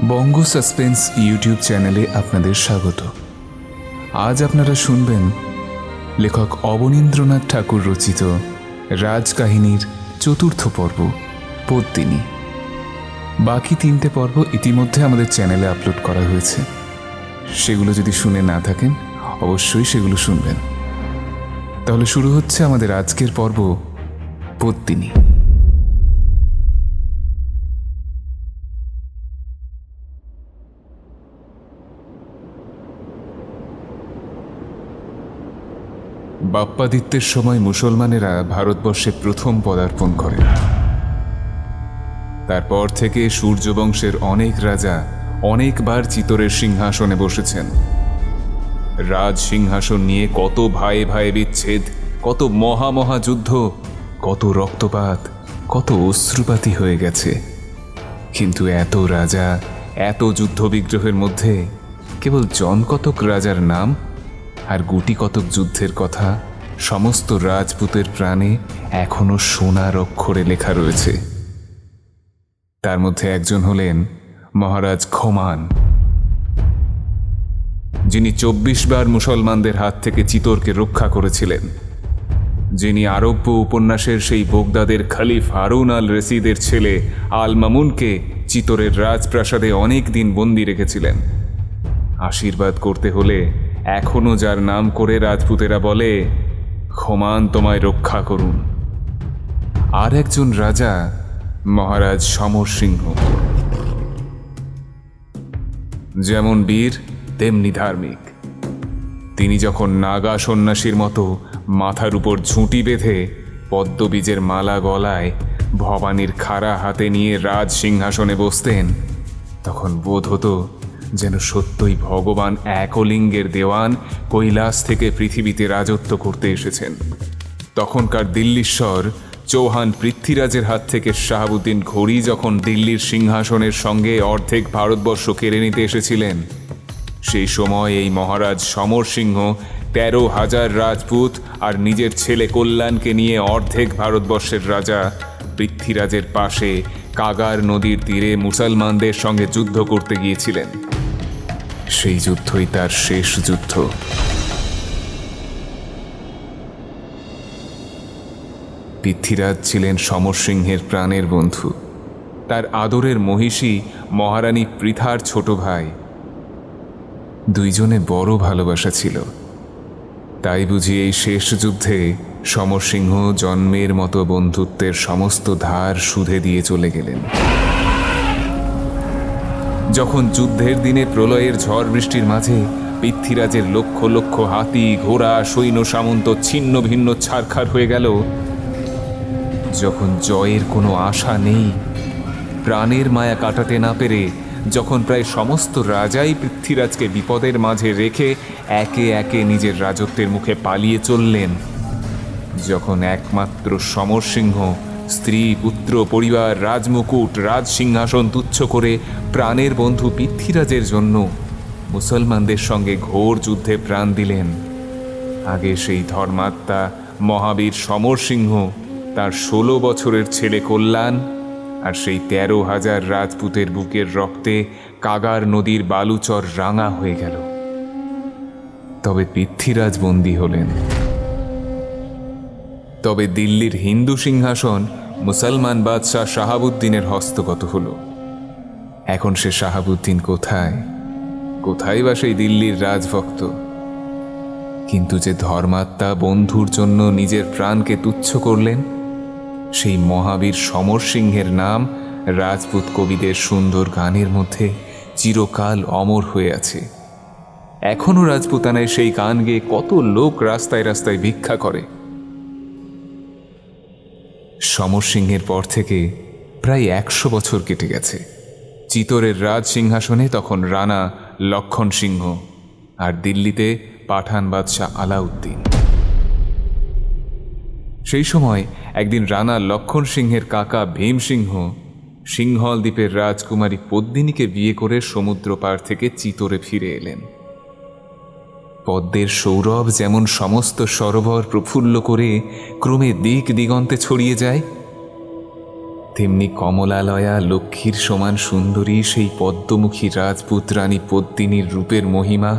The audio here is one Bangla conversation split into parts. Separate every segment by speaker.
Speaker 1: বঙ্গ সাসপেন্স ইউটিউব চ্যানেলে আপনাদের স্বাগত। আজ আপনারা শুনবেন লেখক অবনীন্দ্রনাথ ঠাকুর রচিত রাজকাহিনীর চতুর্থ পর্ব পদ্মিনী। বাকি 3টে পর্ব ইতিমধ্যে আমাদের চ্যানেলে আপলোড করা হয়েছে, সেগুলো যদি শুনে না থাকেন অবশ্যই সেগুলো শুনবেন। তাহলে শুরু হচ্ছে আমাদের আজকের পর্ব পদ্মিনী। বাপ্পাদিত্যের সময় মুসলমানেরা ভারতবর্ষে প্রথম পদার্পণ করেন। তারপর থেকে সূর্যবংশের অনেক রাজা অনেকবার চিতরের সিংহাসনে বসেছেন। রাজ সিংহাসন নিয়ে কত ভাইয়ে ভাইয়ে বিচ্ছেদ, কত মহা যুদ্ধ, কত রক্তপাত, কত অশ্রুপাতি হয়ে গেছে। কিন্তু এত রাজা, এত যুদ্ধ বিগ্রহের মধ্যে কেবল জনকতক রাজার নাম আর গুটি কতক যুদ্ধের কথা সমস্ত রাজপুতের প্রাণে এখনো সোনার অক্ষরে লেখা রয়েছে। তার মধ্যে একজন হলেন মহারাজ খোমান, যিনি 24 বার মুসলমানদের হাত থেকে চিতরকে রক্ষা করেছিলেন, যিনি আরব্য উপন্যাসের সেই বোগদাদের খলিফ হারুন আল রশিদের ছেলে আল মামুনকে চিতরের রাজপ্রাসাদে অনেক দিন বন্দী রেখেছিলেন। আশীর্বাদ করতে হলে এখনো যার নাম করে রাজপুতেরা বলে, খোমান তোমায় রক্ষা করুন। আর একজন রাজা মহারাজ সমর সিংহ, যেমন বীর তেমনি ধার্মিক। তিনি যখন নাগা সন্ন্যাসীর মতো মাথার উপর ঝুঁটি বেঁধে পদ্মবীজের মালা গলায় ভবানীর খাড়া হাতে নিয়ে রাজ সিংহাসনে বসতেন, তখন বোধ হতো যেন সত্যই ভগবান একলিঙ্গের দেওয়ান কৈলাস থেকে পৃথিবীতে রাজত্ব করতে এসেছেন। তখনকার দিল্লীশ্বর চৌহান পৃথ্বীরাজের হাত থেকে শাহাবুদ্দিন ঘোড়ি যখন দিল্লির সিংহাসনের সঙ্গে অর্ধেক ভারতবর্ষ কেড়ে নিতে এসেছিলেন, সেই সময় এই মহারাজ সমর সিংহ 13,000 রাজপুত আর নিজের ছেলে কল্যাণকে নিয়ে অর্ধেক ভারতবর্ষের রাজা পৃথ্বীরাজের পাশে কাগার নদীর তীরে মুসলমানদের সঙ্গে যুদ্ধ করতে গিয়েছিলেন। সেই যুদ্ধই তার শেষ যুদ্ধ। পৃথ্বীরাজ ছিলেন সমর সিংহের প্রাণের বন্ধু। তার আদরের মহিষী মহারানী পৃথার ছোট ভাই। দুইজনে বড় ভালোবাসা ছিল। তাই বুঝি এই শেষ যুদ্ধে সমর সিংহ জন্মের মতো বন্ধুত্বের সমস্ত ধার সুধে দিয়ে চলে গেলেন। যখন যুদ্ধের দিনে প্রলয়ের ঝড় বৃষ্টির মাঝে পৃথ্বীরাজের লক্ষ লক্ষ হাতি ঘোড়া সৈন্য সামন্ত ছিন্ন ভিন্ন ছারখার হয়ে গেল, যখন জয়ের কোনো আশা নেই, প্রাণের মায়া কাটাতে না পেরে যখন প্রায় সমস্ত রাজাই পৃথ্বীরাজকে বিপদের মাঝে রেখে একে একে নিজের রাজত্বের মুখে পালিয়ে চললেন, যখন একমাত্র সমর সিংহ স্ত্রী পুত্র পরিবার রাজমুকুট রাজ সিংহাসন তুচ্ছ করে প্রাণের বন্ধু পৃথ্বীরাজের জন্য মুসলমানদের সঙ্গে ঘোর যুদ্ধে প্রাণ দিলেন, আগে সেই ধর্মাত্মা মহাবীর সমর সিংহ তার 16 বছরের ছেলে কল্যাণ আর সেই 13,000 রাজপুতের বুকের রক্তে কাগার নদীর বালুচর রাঙা হয়ে গেল। তবে পৃথ্বীরাজ বন্দী হলেন। তবে দিল্লির হিন্দু সিংহাসন মুসলমান বাদশাহ শাহাবুদ্দিনের হস্তগত হল। এখন সে শাহাবুদ্দিন কোথায়? কোথায় বা সেই দিল্লির রাজভক্ত? কিন্তু যে ধর্মাত্মা বন্ধুর জন্য নিজের প্রাণকে তুচ্ছ করলেন, সেই মহাবীর সমর সিংহের নাম রাজপুত কবিদের সুন্দর গানের মধ্যে চিরকাল অমর হয়ে আছে। এখনো রাজপুতানায় সেই গান গেয়ে কত লোক রাস্তায় রাস্তায় ভিক্ষা করে। সমর সিংহের পর থেকে প্রায় 100 বছর কেটে গেছে। চিতরের রাজ সিংহাসনে তখন রানা লক্ষণ সিংহ আর দিল্লিতে পাঠান বাদশাহ আলাউদ্দিন। সেই সময় একদিন রানা লক্ষণ সিংহের কাকা ভীম সিংহ সিংহল দ্বীপের রাজকুমারী পদ্মিনীকে বিয়ে করে সমুদ্র পার থেকে চিতরে ফিরে এলেন। পদ্মের সৌরভ যেমন সমস্ত সরোবর প্রফুল্ল করে ক্রমে দিক দিগন্তে ছড়িয়ে যায়, তেমনি কমলালয়া লক্ষ্মীর সমান সুন্দরী সেই পদ্মমুখী রাজপুত রানী পদ্মিনীর রূপের মহিমা,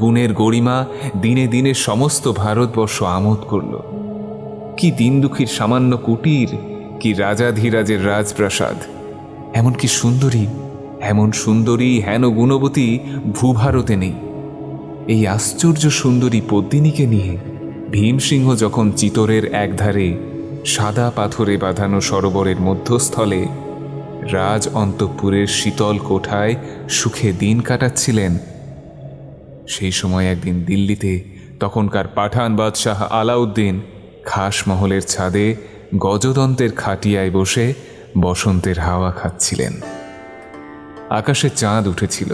Speaker 1: গুণের গরিমা দিনে দিনে সমস্ত ভারতবর্ষ আমোদ করল। কি দিন দুঃখীর সামান্য কুটির, কি রাজাধিরাজের রাজপ্রাসাদ! এমন সুন্দরী হেন গুণবতী ভূভারতে নেই। এই আশ্চর্য সুন্দরী পদ্মিনীকে নিয়ে ভীমসিংহ যখন চিতোরের একধারে সাদা পাথরে বাঁধানো সরোবরের মধ্যস্থলে রাজ অন্তঃপুরের শীতল কোঠায় সুখে দিন কাটাচ্ছিলেন, সেই সময় একদিন দিল্লিতে তখনকার পাঠান বাদশাহ আলাউদ্দিন খাস মহলের ছাদে গজদন্তের খাটিয়ায় বসে বসন্তের হাওয়া খাচ্ছিলেন। আকাশে চাঁদ উঠেছিল।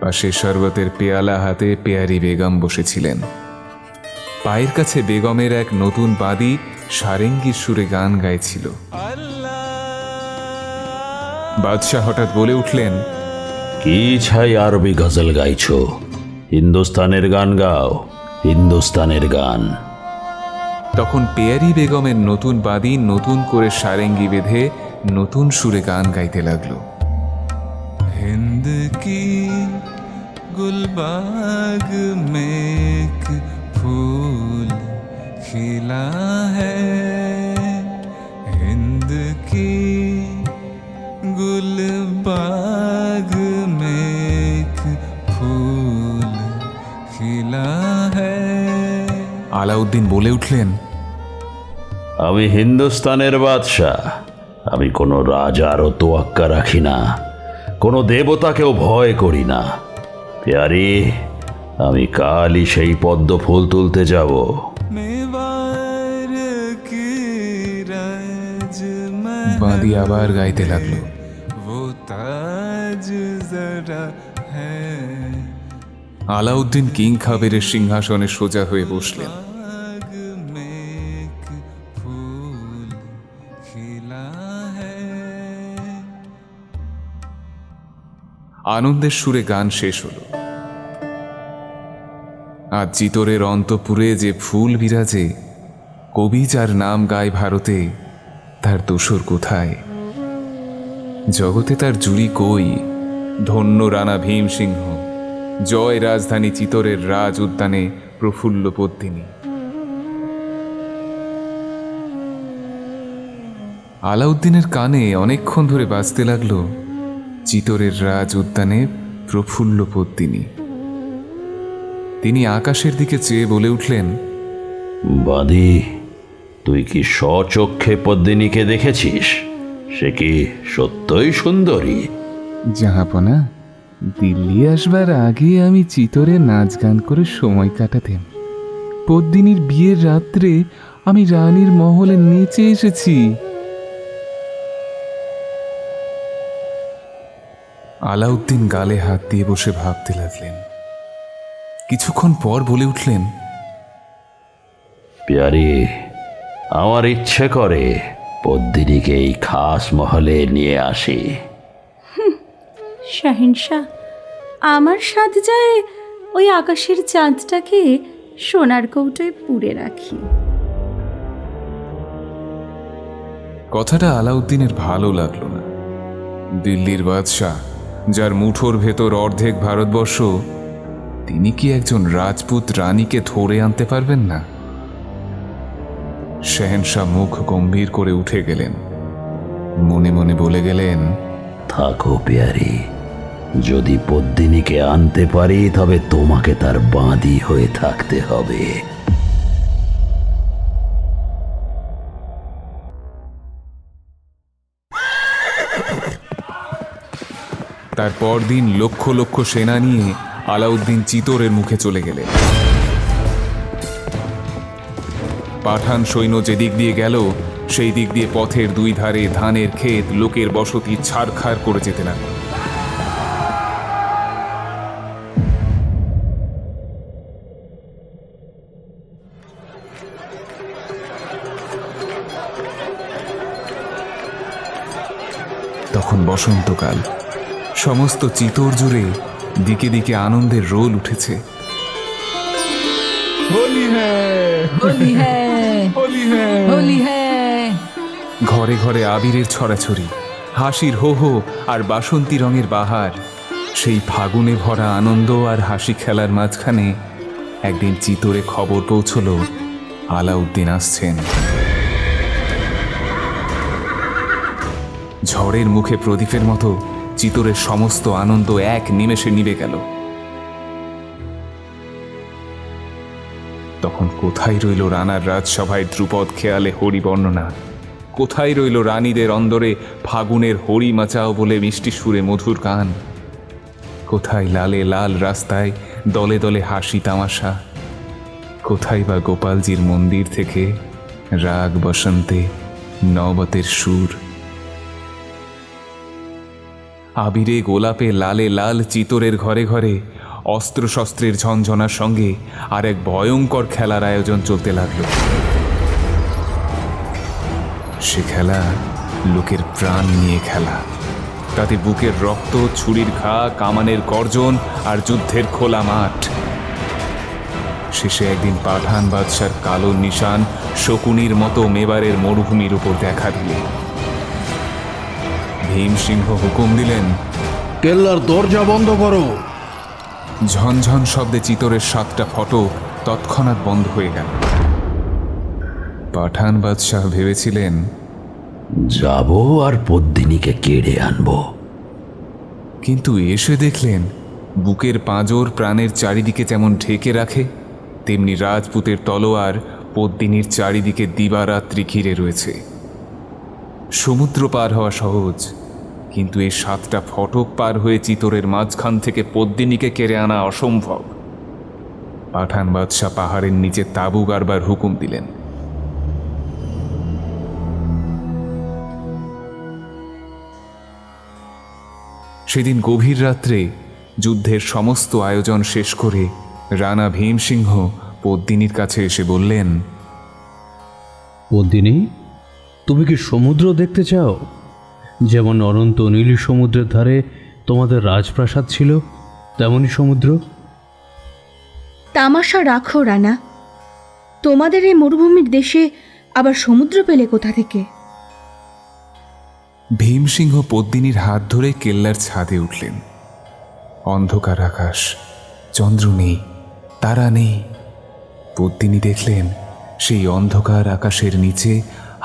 Speaker 1: পাশে শরবতের পেয়ালা হাতে পেয়ারি বেগম বসেছিলেন। পায়ের কাছে বেগমের এক নতুন বাদী সারেঙ্গির সুরে গান গাইছিল। বাদশাহ হঠাৎ বলে উঠলেন,
Speaker 2: কি ছাই আরবি গজল গাইছো? হিন্দুস্তানের গান গাও, হিন্দুস্তানের গান।
Speaker 1: তখন পেয়ারি বেগমের নতুন বাদী নতুন করে সারেঙ্গি বেঁধে নতুন সুরে গান গাইতে লাগলো। হিন্দ কি গুলবাগ মেঘ फूल खिला है, हिंद की गुलबाग में एक फूल खिला है। আলাউদ্দিন বলে উঠলেন,
Speaker 2: আমি হিন্দুস্তানের বাদশাহ। আমি কোনো রাজারও তোয়াক্কা রাখি না, কোনো দেবতাকেও ভয় করি না। প্যারি, আমি কালই সেই পদ্ম ফুল তুলতে যাব।
Speaker 1: বাঁধি আবার গাইতে লাগলো। আলাউদ্দিন কিং খাবেরের সিংহাসনে সোজা হয়ে বসলেন। আনন্দের সুরে গান শেষ হলো। আজ চিতোরের অন্তঃপুরে যে ফুল বিরাজে, কবি যার নাম গায় ভারতে, তার দোসর কোথায়? জগতে তার জুড়ি কই? ধন্য রানা ভীমসিংহ, জয় রাজধানী চিতোরের রাজ উদ্যানে প্রফুল্ল পদ্মিনী। আলাউদ্দিনের কানে অনেকক্ষণ ধরে বাজতে লাগলো চিতোরের রাজ উদ্যানে প্রফুল্ল পদ্মিনী। তিনি আকাশের দিকে চেয়ে বলে উঠলেন,
Speaker 2: বাদি, তুই কি স্বচক্ষে পদ্মিনীকে দেখেছিস? সে কি সত্যই সুন্দরী?
Speaker 3: জাহাপনা, দিল্লি আসবার আগে আমি চিতোরে নাচ গান করে সময় কাটাতাম। পদ্মিনীর বিয়ের রাত্রে আমি রানীর মহলে নেচে এসেছি।
Speaker 1: আলাউদ্দিন গালে হাত দিয়ে বসে ভাবতে লাগলেন। কিছুক্ষণ পর বলে উঠলেন,
Speaker 2: প্যারি, আমার ইচ্ছে করে পদ্মিনীকে এই খাস মহলে নিয়ে আসি।
Speaker 4: শাহিনশাহ, আমার সাথ যায় ওই আকাশের চাঁদটাকে সোনার কৌটোয় পুড়ে রাখি।
Speaker 1: কথাটা আলাউদ্দিনের ভালো লাগলো না। দিল্লির বাদশাহ, যার মুঠোর ভেতর অর্ধেক ভারতবর্ষ, তিনি কি একজন রাজপুত রানীকে ধরে আনতে পারবেন না? শেহেনশাহ মুখ গম্ভীর করে উঠে গেলেন। মনে মনে বলে গেলেন,
Speaker 2: থাকো প্যারি, যদি পদ্মিনীকে আনতে পারি তবে তোমাকে তার বাঁধি হয়ে থাকতে হবে।
Speaker 1: তার পরদিন লক্ষ লক্ষ সেনা নিয়ে আলাউদ্দিন চিতোরের মুখে চলে গেলেন। পাঠান সৈন্য যেদিক দিয়ে গেল, সেই দিক দিয়ে পথের দুই ধারে ধানের ক্ষেত, লোকের বসতি ছাড়খাড় করে যেতে লাগল। তখন বসন্তকাল। সমস্ত চিতোর জুড়ে দিকে দিকে আনন্দের রোল উঠেছে।
Speaker 3: হোলি হ্যায়,
Speaker 4: হোলি হ্যায়,
Speaker 3: হোলি হ্যায়,
Speaker 4: হোলি হ্যায়।
Speaker 1: ঘরে ঘরে আবিরের ছড়াছড়ি, হাসির হো হো আর বাসন্তী রঙের বাহার। সেই ফাগুনে ভরা আনন্দ আর হাসি খেলার মাঝখানে একদিন চিতরে খবর পৌঁছল আলাউদ্দিন আসছেন। ঝড়ের মুখে প্রদীপের মতো চিতরের সমস্ত আনন্দ এক নিমেষে নিভে গেল। তখন কোথায় রইল রানার রাজসভায় ধ্রুপদ খেয়ালে হরি বর্ণনা? কোথায় রইল রানীদের অন্দরে ফাগুনের হরি মাচাও বলে মিষ্টি সুরে মধুর গান? কোথায় লালে লাল রাস্তায় দলে দলে হাসি তামাশা? কোথায় বা গোপালজির মন্দির থেকে রাগ বসন্তে নবতের সুর? আবিরে গোলাপে লালে লাল চিতরের ঘরে ঘরে অস্ত্রশস্ত্রের ঝনঝনার সঙ্গে আর এক ভয়ঙ্কর খেলার আয়োজন চলতে লাগলো। সে খেলা লোকের প্রাণ নিয়ে খেলা। তাতে বুকের রক্ত, ছুরির ঘা, কামানের গর্জন আর যুদ্ধের খোলা মাঠ। শেষে একদিন পাঠান বাদশার কালো নিশান শকুনির মতো মেবারের মরুভূমির উপর দেখা দিলে ভীমসিংহ হুকুম দিলেন,
Speaker 5: কেল্লার দরজা বন্ধ করো।
Speaker 1: ঝনঝন শব্দে চিতরের 7টা ফটক তৎক্ষণাৎ বন্ধ হয়ে গেল। পাঠান বাদশাহ ভেবেছিলেন,
Speaker 2: যাব আর পদ্মিনীকে কেড়ে আনবো।
Speaker 1: কিন্তু এসে দেখলেন বুকের পাঁজর প্রাণের চারিদিকে যেমন ঢেকে রাখে, তেমনি রাজপুতের তলোয়ার পদ্মিনীর চারিদিকে দিবারাত্রি ঘিরে রয়েছে। সমুদ্র পার হওয়া সহজ, কিন্তু এই 7টা ফটক পার হয়ে চিতরের মাঝখান থেকে পদ্মিনীকে কেড়ে আনা অসম্ভব। পাঠান বাদশাহ পাহাড়ের নিচে তাঁবু গাড়বার হুকুম দিলেন। সেদিন গভীর রাত্রে যুদ্ধের সমস্ত আয়োজন শেষ করে রানা ভীমসিংহ পদ্মিনীর কাছে এসে বললেন,
Speaker 5: পদ্মিনী, তুমি কি সমুদ্র দেখতে চাও? যেমন অনন্ত নীল সমুদ্রের ধারে তোমাদের রাজপ্রাসাদ ছিল, তেমনই সমুদ্র।
Speaker 4: তামাশা রাখো রানা, তোমাদের এই মরুভূমির দেশে আবার সমুদ্র পেলে কোথা থেকে?
Speaker 1: ভীমসিংহ পদ্মিনীর হাত ধরে কেল্লার ছাদে উঠলেন। অন্ধকার আকাশ, চন্দ্র নেই, তারা নেই। পদ্মিনী দেখলেন সেই অন্ধকার আকাশের নিচে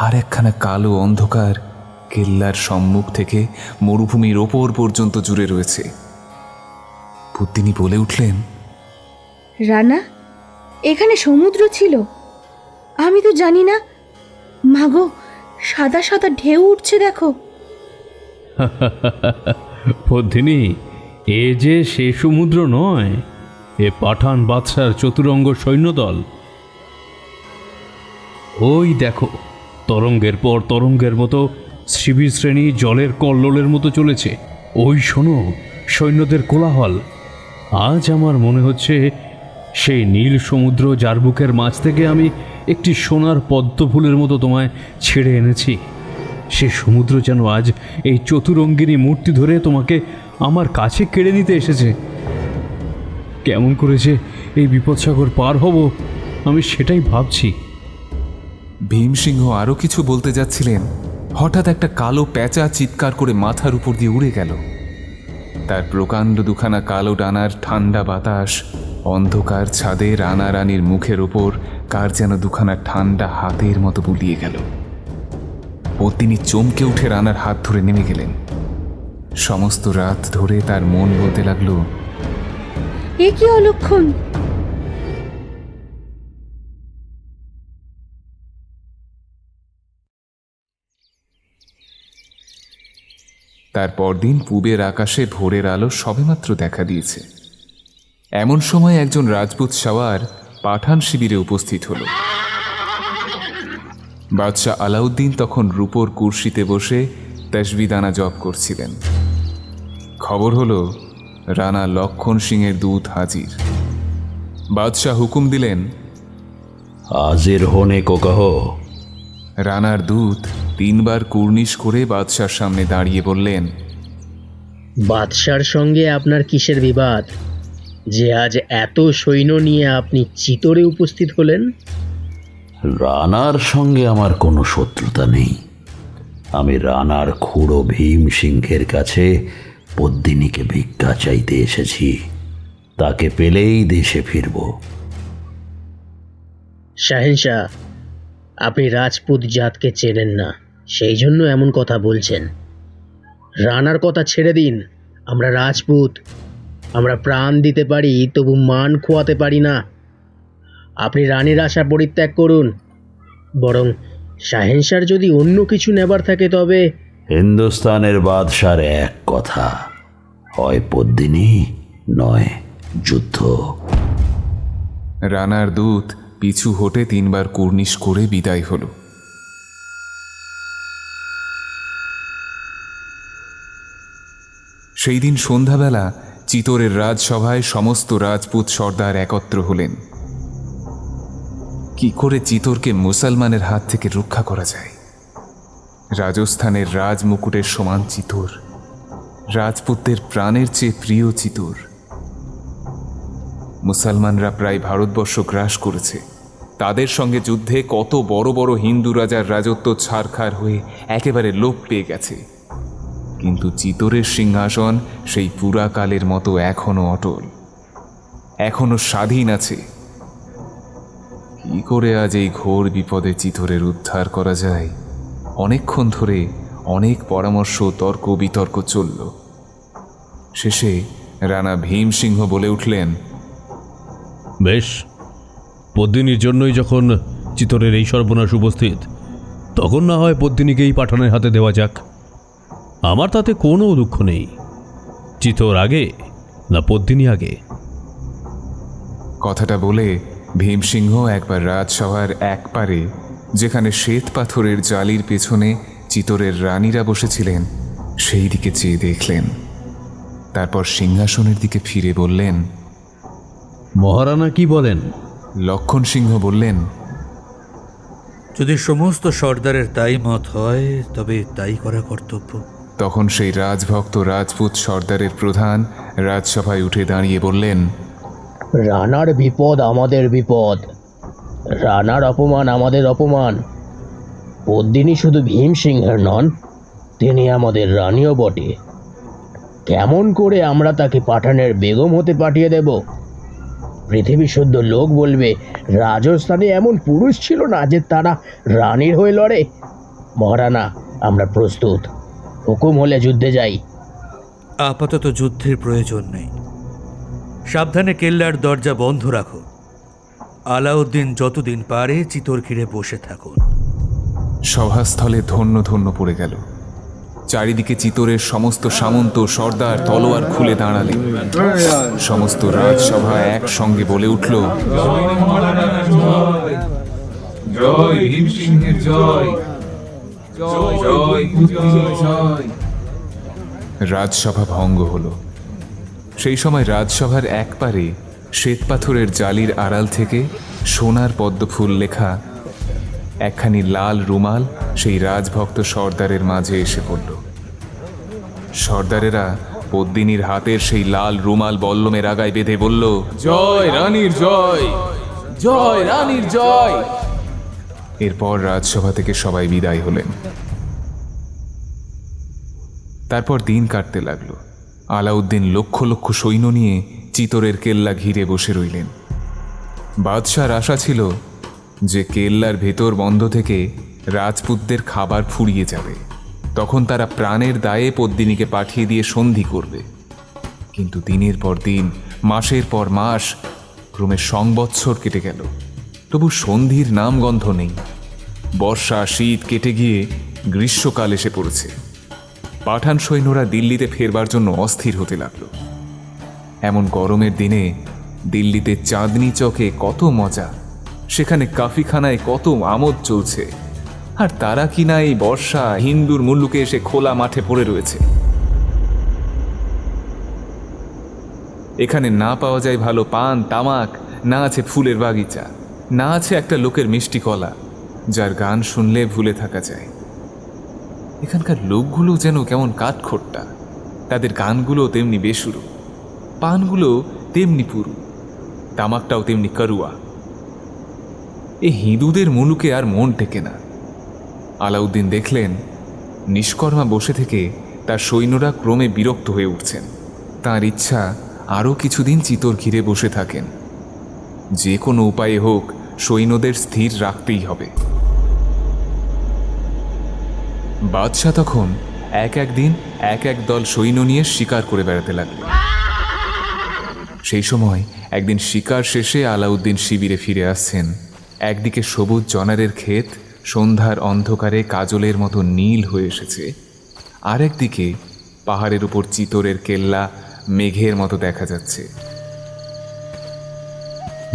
Speaker 1: আর একখানা কালো অন্ধকার কেল্লার সম্মুখ থেকে মরুভূমির ওপর পর্যন্ত জুড়ে রয়েছে। পদ্মিনী বলে উঠলেন,
Speaker 4: রানা, এখানে সমুদ্র ছিল? আমি তো জানি না। মাগো, সাদা সাদা ঢেউ উঠছে দেখো।
Speaker 5: পদ্মিনী, এ যে সে সমুদ্র নয়, এ পাঠান বাদশার চতুরঙ্গ সৈন্যদল। ওই দেখো, তরঙ্গের পর তরঙ্গের মতো শ্রী জলের কল্লোলের মতো চলেছে। ওই শোনো সৈন্যদের কোলাহল। আজ আমার মনে হচ্ছে সেই নীল সমুদ্র, যার বুকের মাঝ থেকে আমি একটি সোনার পদ্ম ফুলের মতো তোমায় ছেড়ে এনেছি, সে সমুদ্র যেন আজ এই চতুরঙ্গিনী মূর্তি ধরে তোমাকে আমার কাছে কেড়ে নিতে এসেছে। কেমন করেছে এই বিপদসাগর পার হব, আমি সেটাই ভাবছি।
Speaker 1: ভীমসিংহ আরো কিছু বলতে যাচ্ছিলেন, হঠাৎ একটা কালো প্যাঁচা চিৎকার করে মাথার উপর দিয়ে উড়ে গেল। তার প্রকাণ্ড দুখানা কালো ডানার ঠান্ডা বাতাস অন্ধকার ছাদে রানা রানীর মুখের ওপর কার যেন দুখানা ঠান্ডা হাতের মতো বুলিয়ে গেল। পদ্মিনী চমকে উঠে রানার হাত ধরে নেমে গেলেন। সমস্ত রাত ধরে তার মন বলতে লাগলো,
Speaker 4: এ কি অলক্ষণ!
Speaker 1: তার পরদিন পূবের আকাশে ভোরের আলো সবেমাত্র দেখা দিয়েছে। এমন সময় একজন রাজপুত সওয়ার পাঠান শিবিরে উপস্থিত হল। বাদশাহ আলাউদ্দিন তখন রূপোর কুরসিতে বসে তসবিদানা জপ করছিলেন। খবর হলো রানা লক্ষণ সিংয়ের দূত হাজির। বাদশাহ হুকুম দিলেন,
Speaker 2: হাজির হোনে কো কহো।
Speaker 1: রানার দূত 3 বার কুর্নিশ করে বাদশার সামনে দাঁড়িয়ে বললেন,
Speaker 6: বাদশার সঙ্গে আপনার কিসের বিবাদ যে আজ এত সৈন্য নিয়ে আপনি চিতরে উপস্থিত হলেন?
Speaker 2: রানার সঙ্গে আমার কোনো শত্রুতা নেই, আমি রানার খুড়ো ভীম সিংহের কাছে পদ্মিনীকে ভিক্ষা চাইতে এসেছি। তাকে পেলেই দেশে ফিরব।
Speaker 6: শাহেনশাহ, আপনি রাজপুত জাতকে চেনেন না, সেই জন্য এমন কথা বলছেন। রানার কথা ছেড়ে দিন। আমরা রাজপুত, আমরা প্রাণ দিতে পারি, তবু মান খোয়াতে পারি না। আপনি রানীর আশা পরিত্যাগ করুন। বরং শাহেনশাহর যদি অন্য কিছু নেবার থাকে তবে
Speaker 2: হিন্দুস্তানের বাদশার এক কথা, হয় পদ্মিনী নয় যুদ্ধ।
Speaker 1: রানার দূত পিছু হটে 3 বার কুর্নিশ করে বিদায় হল। সেই দিন সন্ধ্যাবেলা চিতোরের রাজসভায় সমস্ত রাজপুত সর্দার একত্র হলেন। কি করে চিতোরকে মুসলমানের হাত থেকে রক্ষা করা যায়? রাজস্থানের রাজমুকুটের সমান চিতোর, রাজপুতদের প্রাণের চেয়ে প্রিয় চিতোর। মুসলমানরা প্রায় ভারতবর্ষ গ্রাস করেছে। তাদের সঙ্গে যুদ্ধে কত বড় বড় হিন্দু রাজার রাজত্ব ছারখার হয়ে একেবারে লোপ পেয়ে গেছে, কিন্তু চিতোরের সিংহাসন সেই পুরাকালের মতো এখনো অটল, এখনো স্বাধীন আছে। কি করে আজ এই ঘোর বিপদে চিতোরের উদ্ধার করা যায়? অনেকক্ষণ ধরে অনেক পরামর্শ, তর্ক বিতর্ক চলল। শেষে রানা ভীম সিংহ বলে উঠলেন,
Speaker 5: বেশ, পদ্মিনীর জন্যই যখন চিতোরের এই সর্বনাশ উপস্থিত, তখন না হয় পদ্মিনীকেই পাঠানের হাতে দেওয়া যাক। আমার তাতে কোনো দুঃখ নেই। চিতোর আগে না পদ্মিনী আগে?
Speaker 1: কথাটা বলে ভীমসিংহ একবার রাজসভার এক পারে, যেখানে শ্বেত পাথরের জালির পেছনে চিতোরের রানীরা বসেছিলেন, সেই দিকে চেয়ে দেখলেন। তারপর সিংহাসনের দিকে ফিরে বললেন,
Speaker 5: মহারানা কি বলেন?
Speaker 1: লক্ষণ সিংহ বললেন,
Speaker 7: যদি সমস্ত সর্দারের তাই মত হয় তবে তাই করা কর্তব্য।
Speaker 1: তখন সেই রাজভক্ত রাজপুত সর্দারের প্রধান রাজসভায় উঠে দাঁড়িয়ে বললেন,
Speaker 6: রানার বিপদ আমাদের বিপদ, রানার অপমান আমাদের অপমান। পদ্মিনী শুধু ভীম সিংহের নন, তিনি আমাদের রানীও বটে। কেমন করে আমরা তাকে পাঠানের বেগম হতে পাঠিয়ে দেব? পৃথিবী শুদ্ধ লোক বলবে রাজস্থানে এমন পুরুষ ছিল না যে তারা রানীর হয়ে লড়ে। মহারানা, আমরা প্রস্তুত, হুকুম হলে যুদ্ধে যাই।
Speaker 7: আপাতত যুদ্ধের প্রয়োজন নেই। সাবধানে কেল্লার দরজা বন্ধ রাখো। আলাউদ্দিন যতদিন পারে চিতোর ঘিরে বসে থাকুন।
Speaker 1: সভাস্থলে ধন্য ধন্য পড়ে গেল। চারিদিকে চিতোরের সমস্ত সামন্ত সর্দার তলোয়ার খুলে দাঁড়ালেন। সমস্ত রাজসভা একসঙ্গে বলে উঠল, জয় ভীম সিংহের জয়, জয় পদ্মিনীর জয়। রাজসভা ভঙ্গ হল। সেই সময় রাজসভার এক পারে শ্বেতপাথরের জালির আড়াল থেকে সোনার পদ্মফুল লেখা একখানি লাল রুমাল সেই রাজভক্ত সর্দারের মাঝে এসে পড়ল। সর্দারেরা পদ্মিনীর হাতের সেই লাল রুমাল বল্লমের আগায় বেঁধে বলল, জয় রানীর জয়, জয় রানীর জয়। এরপর রাজসভা থেকে সবাই বিদায় হলেন। তারপর দিন কাটতে লাগলো। আলাউদ্দিন লক্ষ লক্ষ সৈন্য নিয়ে চিতোরের কেল্লা ঘিরে বসে রইলেন। বাদশার আশা ছিল যে কেল্লার ভেতর বন্ধ থেকে রাজপুতদের খাবার ফুরিয়ে যাবে, তখন তারা প্রাণের দায়ে পদ্মিনীকে পাঠিয়ে দিয়ে সন্ধি করবে। কিন্তু দিনের পর দিন, মাসের পর মাস, ক্রমে সংবৎসর কেটে গেল, তবু সন্ধির নামগন্ধ নেই। বর্ষা শীত কেটে গিয়ে গ্রীষ্মকাল এসে পড়েছে। পাঠান সৈন্যরা দিল্লিতে ফেরবার জন্য অস্থির হতে লাগলো। এমন গরমের দিনে দিল্লিতে চাঁদনি চকে কত মজা, সেখানে কাফিখানায় কত আমোদ চলছে, আর তারা কিনা এই বর্ষা হিন্দুর মুল্লুকে এসে খোলা মাঠে পড়ে রয়েছে। এখানে না পাওয়া যায় ভালো পান তামাক, না আছে ফুলের বাগিচা, না আছে একটা লোকের মিষ্টি কলা যার গান শুনলে ভুলে থাকা যায়। এখানকার লোকগুলো যেন কেমন কাঠখোট্টা, তাদের গানগুলো তেমনি বেসুরো, পানগুলো তেমনি পুরু, তামাকটাও তেমনি কারুয়া। এই হিন্দুদের মুলুকে আর মন টেকে না। আলাউদ্দিন দেখলেন নিষ্কর্মা বসে থেকে তার সৈন্যরা ক্রমে বিরক্ত হয়ে উঠছেন। তার ইচ্ছা আরও কিছুদিন চিতর ঘিরে বসে থাকেন। যে কোনো উপায়ে হোক সৈন্যদের স্থির রাখতেই হবে। বাদশাহ তখন এক একদিন এক এক দল সৈন্য নিয়ে শিকার করে বেড়াতে লাগলেন। সেই সময় একদিন শিকার শেষে আলাউদ্দিন শিবিরে ফিরে আসছেন। একদিকে সবুজ জনারের ক্ষেত সন্ধ্যার অন্ধকারে কাজলের মতো নীল হয়ে এসেছে, আর একদিকে পাহাড়ের উপর চিতরের কেল্লা মেঘের মতো দেখা যাচ্ছে।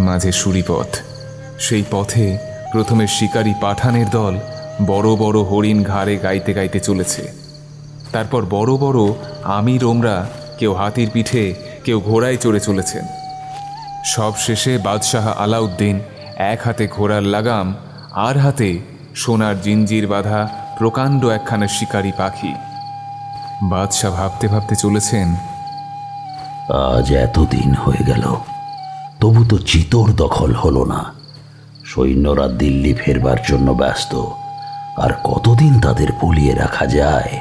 Speaker 1: মাঝে সুড়িপথ। সেই পথে প্রথমে শিকারী পাঠানের দল বড় বড় হরিণ ঘাড়ে গাইতে গাইতে চলেছে। তারপর বড় বড় আমির ওমরা, কেউ হাতির পিঠে, কেউ ঘোড়ায় চড়ে চলেছেন। সব শেষে বাদশাহ আলাউদ্দিন এক হাতে ঘোড়ার লাগাম, আর হাতে সোনার জিঞ্জির বাঁধা প্রকাণ্ড একখানা শিকারী পাখি। বাদশাহ ভাবতে ভাবতে চলেছেন,
Speaker 2: আজ এতদিন হয়ে গেল, তবু তো চিতর দখল হলো না। সৈন্যরা দিল্লি ফেরবার জন্য ব্যস্ত, আর কতদিন তাদের ভুলিয়ে রাখা যায়?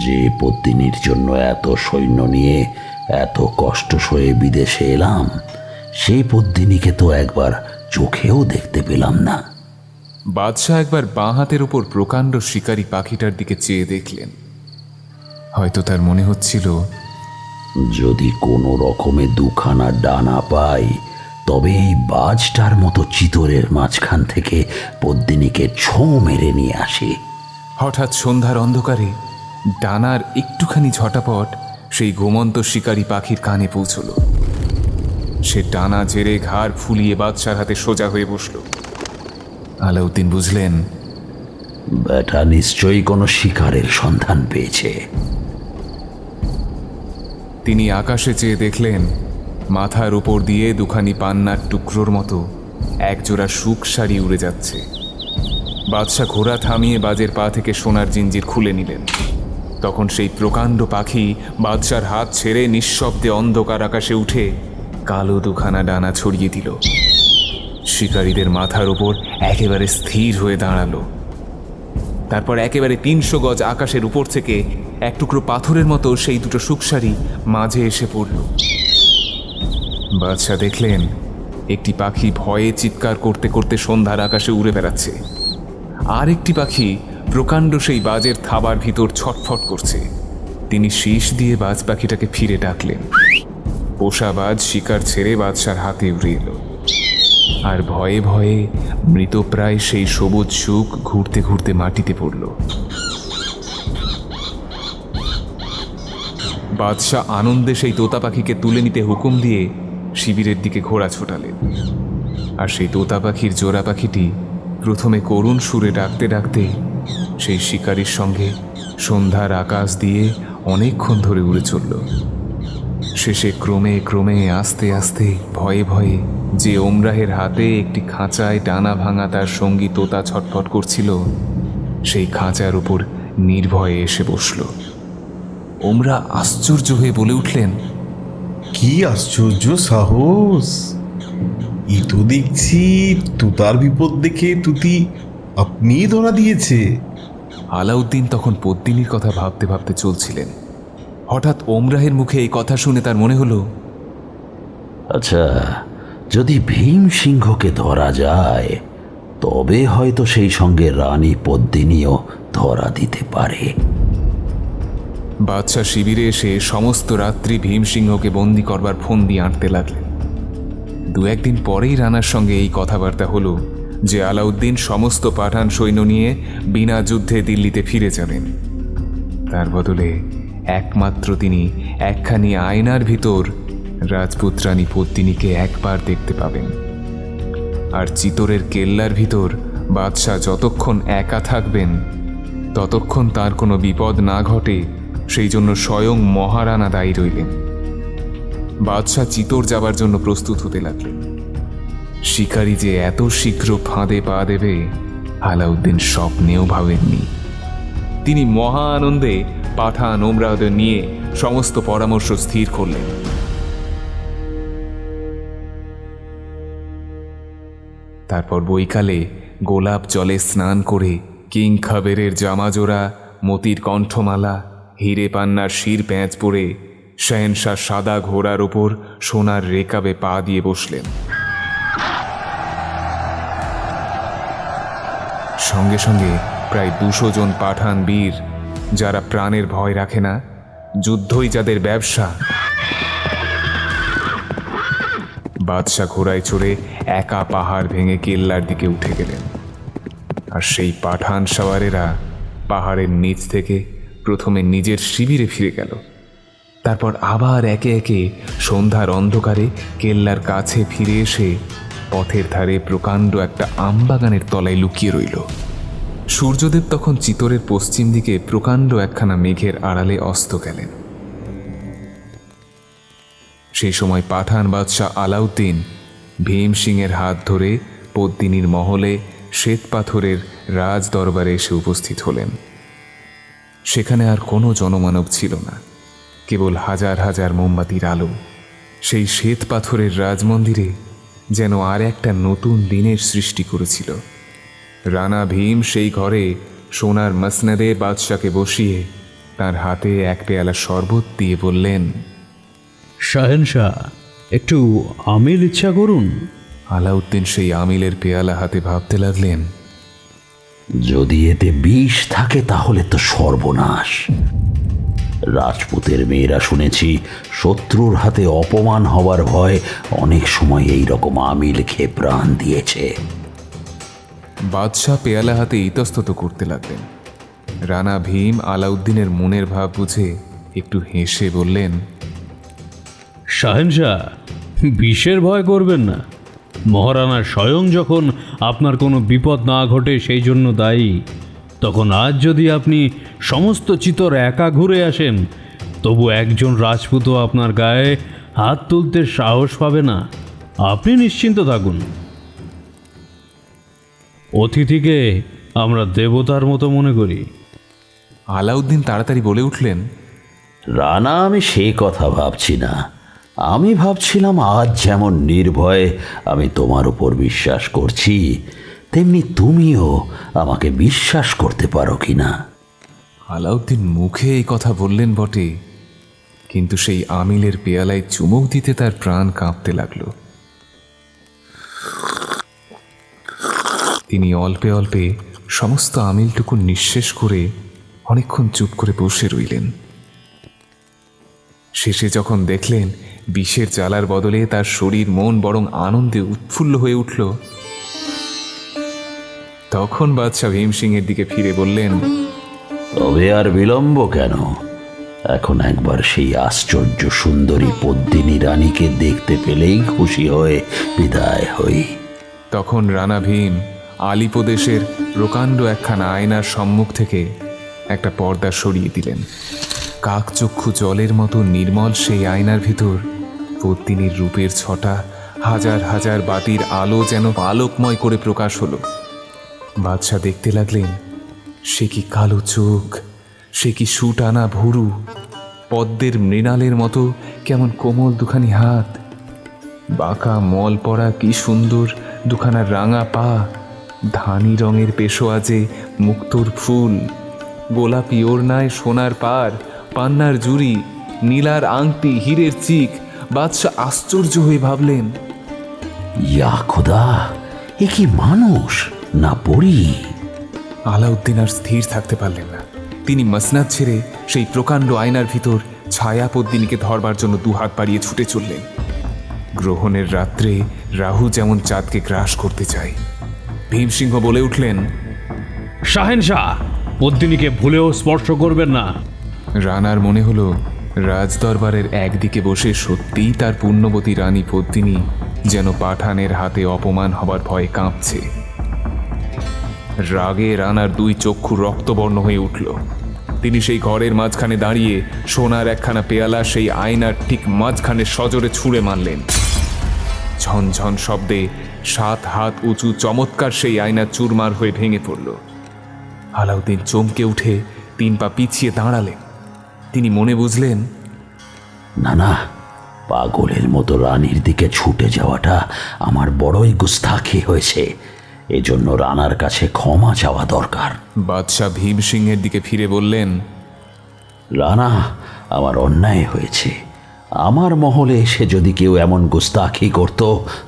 Speaker 2: যে পদ্মিনীর জন্য এত সৈন্য নিয়ে এত কষ্ট সয়ে বিদেশে এলাম, সেই পদ্মিনীকে তো একবার চোখেও দেখতে পেলাম না।
Speaker 1: বাদশাহ একবার বাঁ হাতের উপর প্রকাণ্ড শিকারী পাখিটার দিকে চেয়ে দেখলেন। হয়তো তার মনে হচ্ছিল,
Speaker 2: যদি কোনো রকমে দুখানা ডানা পাই, তবে এই বাজটার মতো চিতরের মাঝখান থেকে পদ্মিনীকে ছোঁ মেরে নিয়ে আসি।
Speaker 1: হঠাৎ সন্ধ্যার অন্ধকারে ডানার একটুখানি ঝটাপট সেই ঘুমন্ত শিকারী পাখির কানে পৌঁছল। সে ডানা ঝেড়ে ঘাড় ফুলিয়ে বাদশার হাতে সোজা হয়ে বসল। আলাউদ্দিন বুঝলেন,
Speaker 2: ব্যাটা নিশ্চয়ই কোনো শিকারের সন্ধান পেয়েছে।
Speaker 1: তিনি আকাশে চেয়ে দেখলেন, মাথার উপর দিয়ে দুখানি পান্নার টুকরোর মতো একজোড়া শুক শাড়ি উড়ে যাচ্ছে। বাদশাহ ঘোড়া থামিয়ে বাজের পা থেকে সোনার জিঞ্জির খুলে নিলেন। তখন সেই প্রকাণ্ড পাখি বাদশার হাত ছেড়ে নিঃশব্দে অন্ধকার আকাশে উঠে কালো দুখানা ডানা ছড়িয়ে দিল। শিকারীদের মাথার উপর একেবারে স্থির হয়ে দাঁড়ালো। তারপর একেবারে 300 গজ আকাশের উপর থেকে এক টুকরো পাথরের মতো সেই দুটো শুকশাড়ি মাঝে এসে পড়ল। বাদশাহ দেখলেন, একটি পাখি ভয়ে চিৎকার করতে করতে সন্ধ্যার আকাশে উড়ে বেড়াচ্ছে, আর একটি পাখি প্রকাণ্ড সেই বাজের থাবার ভিতর ছটফট করছে। তিনি শীষ দিয়ে বাজ পাখিটাকে ফিরে ডাকলেন। পোষা বাজ শিকার ছেড়ে বাদশার হাতে উড়ে এলো, আর ভয়ে ভয়ে মৃতপ্রায় সেই সবুজ শুক ঘুরতে ঘুরতে মাটিতে পড়ল। বাদশাহ আনন্দে সেই তোতা পাখিকে তুলে নিতে হুকুম দিয়ে শিবিরের দিকে ঘোড়া ছোটালেন। আর সেই তোতা পাখির জোড়া পাখিটি প্রথমে করুণ সুরে ডাকতে ডাকতে সেই শিকারীর সঙ্গে সন্ধ্যার আকাশ দিয়ে অনেকক্ষণ ধরে উড়ে চলল। শেষে ক্রমে ক্রমে আস্তে আস্তে ভয়ে ভয়ে যে ওমরাহের হাতে একটি খাঁচায় ডানা ভাঙা তার সঙ্গী তোতা ছটফট করছিল, সেই খাঁচার উপর নির্ভয়ে এসে বসল। ওমরা আশ্চর্য হয়ে বলে উঠলেন,
Speaker 8: কি আশ্চর্য সাহস! ই তো দেখছি তুতার বিপদ দেখে তুতি আপনিই ধরা দিয়েছে।
Speaker 1: আলাউদ্দিন তখন পদ্মিনীর কথা ভাবতে ভাবতে চলছিলেন। হঠাৎ ওমরাহের মুখে এই কথা শুনে তার মনে হলো,
Speaker 2: আচ্ছা, যদি ভীম সিংহকে ধরা যায়, তবে হয়তো সেই সঙ্গে রানী পদ্মিনীও ধরা দিতে পারে।
Speaker 1: বাদশাহ শিবিরে এসে সমস্ত রাত্রি ভীমসিংহকে বন্দি করবার ফোন দিয়ে আঁটতে লাগলেন। 2-1 দিন পরেই রানার সঙ্গে এই কথাবার্তা হলো যে আলাউদ্দিন সমস্ত পাঠান সৈন্য নিয়ে বিনা যুদ্ধে দিল্লিতে ফিরে যাবেন। তার বদলে একমাত্র তিনি একখানি আয়নার ভিতর রাজপুত্রানী পদ্মিনীকে একবার দেখতে পাবেন। আর চিতরের কেল্লার ভিতর বাদশাহ যতক্ষণ একা থাকবেন, ততক্ষণ তার কোনো বিপদ না ঘটে সেই জন্য স্বয়ং মহারানা দায়ী রইলেন। বাদশাহ চিতর যাবার জন্য প্রস্তুত হতে লাগলেন। শিকারী যে এত শীঘ্র ফাঁদে পা দেবে আলাউদ্দিন স্বপ্নেও ভাবেননি। তিনি মহা আনন্দে পাঠান ওমরাহদের নিয়ে সমস্ত পরামর্শ স্থির করলেন। তারপর বৈকালে গোলাপ জলে স্নান করে কিং খাবেরের জামাজোড়া মতির কণ্ঠমালা, হিরে পান্নার শির প্যাঁচ পরে শাহেনশাহ সাদা ঘোড়ার ওপর সোনার রেকাবে পা দিয়ে বসলেন। সঙ্গে সঙ্গে প্রায় 200 জন পাঠান বীর, যারা প্রাণের ভয় রাখে না, যুদ্ধই যাদের ব্যবসা, বাদশাহ ঘোড়ায় চড়ে একা পাহাড় ভেঙে কেল্লার দিকে উঠে গেলেন। আর সেই পাঠান সওয়ারেরা পাহাড়ের নিচ থেকে প্রথমে নিজের শিবিরে ফিরে গেল, তারপর আবার একে একে সন্ধ্যার অন্ধকারে কেল্লার কাছে ফিরে এসে পথের ধারে প্রকাণ্ড একটা আমবাগানের তলায় লুকিয়ে রইল। সূর্যদেব তখন চিতরের পশ্চিম দিকে প্রকাণ্ড একখানা মেঘের আড়ালে অস্ত গেলেন। সেই সময় পাঠান বাদশাহ আলাউদ্দিন ভীম সিংয়ের হাত ধরে পদ্মিনীর মহলে শ্বেত পাথরের রাজ দরবারে এসে উপস্থিত হলেন। সেখানে আর কোনো জনমানব ছিল না, কেবল হাজার হাজার মোমবাতির আলো। সেই শ্বেত পাথরের রাজমন্দিরে যেন আর একটা নতুন দিনের সৃষ্টি করেছিল। রানা ভীম সেই ঘরে সোনার মসনদে বাদশাকে বসিয়ে তার হাতে এক পেয়ালা শরবত দিয়ে বললেন,
Speaker 5: শাহেনশাহ, একটু আমিল ইচ্ছা করুন।
Speaker 1: আলাউদ্দিন সেই আমিলের পেয়ালা হাতে ভাবতে লাগলেন,
Speaker 2: যদি এতে বিষ থাকে তাহলে তো সর্বনাশ। রাজপুতের মেয়েরা শুনেছি শত্রুর হাতে অপমান হওয়ার ভয় অনেক সময় এই রকম আমিল খেয়ে প্রাণ দিয়েছে।
Speaker 1: বাদশাহ পেয়ালা হাতে ইতস্তত করতে লাগলেন। রানা ভীম আলাউদ্দিনের মনের ভাব বুঝে একটু হেসে বললেন,
Speaker 5: শাহেনশাহ, বিষের ভয় করবেন না। মহারানা স্বয়ং যখন আপনার কোনো বিপদ না ঘটে সেই জন্য দায়ী, তখন আজ যদি আপনি সমস্ত চিতর একা ঘুরে আসেন, তবু একজন রাজপুতও আপনার গায়ে হাত তুলতে সাহস পাবে না। আপনি নিশ্চিন্ত থাকুন। অতিথিকে আমরা দেবতার মতো মনে করি।
Speaker 1: আলাউদ্দিন তাড়াতাড়ি বলে উঠলেন,
Speaker 2: রানা, আমি সেই কথা ভাবছি না। আমি ভাবছিলাম আজ যেমন নির্ভয়ে আমি তোমার উপর বিশ্বাস করছি, তেমনি তুমিও আমাকে বিশ্বাস করতে পারো কিনা।
Speaker 1: আলাউদ্দিন মুখে এই কথা বললেন বটে, কিন্তু সেই আমিলের পেয়ালায় চুমুক দিতে তার প্রাণ কাঁপতে লাগল। তিনি অল্পে অল্পে সমস্ত আমিলটুকু নিঃশেষ করে অনেকক্ষণ চুপ করে বসে রইলেন। শেষে যখন দেখলেন বিষের জ্বালার বদলে তার শরীর মন বরং আনন্দে উৎফুল্ল হয়ে উঠল, তখন বাদশাহ ভীম সিংয়ের দিকে ফিরে বললেন,
Speaker 2: তবে আর বিলম্ব কেন? এখন একবার সেই আশ্চর্য সুন্দরী পদ্মিনী রানীকে দেখতে পেলেই খুশি হয়ে বিদায় হই।
Speaker 1: তখন রানা ভীম আলিপ্রদেশের প্রকাণ্ড একখানা আয়নার সম্মুখ থেকে একটা পর্দা সরিয়ে দিলেন। কাকচক্ষু জলের মতো নির্মল সেই আয়নার ভিতর পদ্মিনীর রূপের ছটা হাজার হাজার বাতির আলো যেন আলোকময় করে প্রকাশ হলো। বাদশাহ দেখতে লাগলেন, সে কি কালো চোখ, সে কি সুটানা ভুরু, পদ্মের মৃণালের মতো কেমন কোমল দুখানি হাত, বাঁকা মল পড়া কি সুন্দর দুখানা রাঙা পা, ধানি রঙের পেশোয়াজে মুক্তোর ফুল, গোলাপি ওড়নায় সোনার পার, পান্নার জুড়ি, নীলার আংটি, হীরের চিক। বাদশাহ আশ্চর্য হয়ে ভাবলেন,
Speaker 2: ইয়া খোদা, এ কি মানুষ না পরী?
Speaker 1: আলাউদ্দিন আর স্থির থাকতে পারলেন না। তিনি মসনাদ ছেড়ে সেই প্রকাণ্ড আয়নার ভিতর ছায়া পদ্মিনীকে ধরবার জন্য দুহাত বাড়িয়ে ছুটে চললেন। গ্রহণের রাত্রে রাহু যেমন চাঁদকে গ্রাস করতে চায়। ভীমসিংহ বলে উঠলেন,
Speaker 5: শাহেনশাহ, পদ্মিনীকে ভুলেও স্পর্শ করবেন না।
Speaker 1: রানার মনে হলো রাজদরবারের একদিকে বসে সত্যিই তার পুণ্যবতী রানী পদ্মিনী যেন পাঠানের হাতে অপমান হবার ভয়ে কাঁপছে। রাগে রানার দুই চক্ষু রক্তবর্ণ হয়ে উঠল। তিনি সেই ঘরের মাঝখানে দাঁড়িয়ে সোনার একখানা পেয়ালা সেই আয়নার ঠিক মাঝখানে সজোরে ছুঁড়ে মারলেন। ঝনঝন শব্দে 7 হাত উঁচু চমৎকার সেই আয়না চুরমার হয়ে ভেঙে পড়ল। আলাউদ্দিন চমকে উঠে 3 পা পিছিয়ে দাঁড়ালেন। তিনি মনে বুঝলেন,
Speaker 2: না না, পাগলের মতো রানীর দিকে ছুটে যাওয়াটা আমার বড়ই গুস্তাখি হয়েছে। এজন্য রানার কাছে ক্ষমা চাওয়া দরকার।
Speaker 1: বাদশাহ ভীম সিংহের দিকে ফিরে বললেন,
Speaker 2: রানা, আমার অন্যায় হয়েছে। আমার মহলে এসে যদি কেউ এমন গুস্তাখি করত,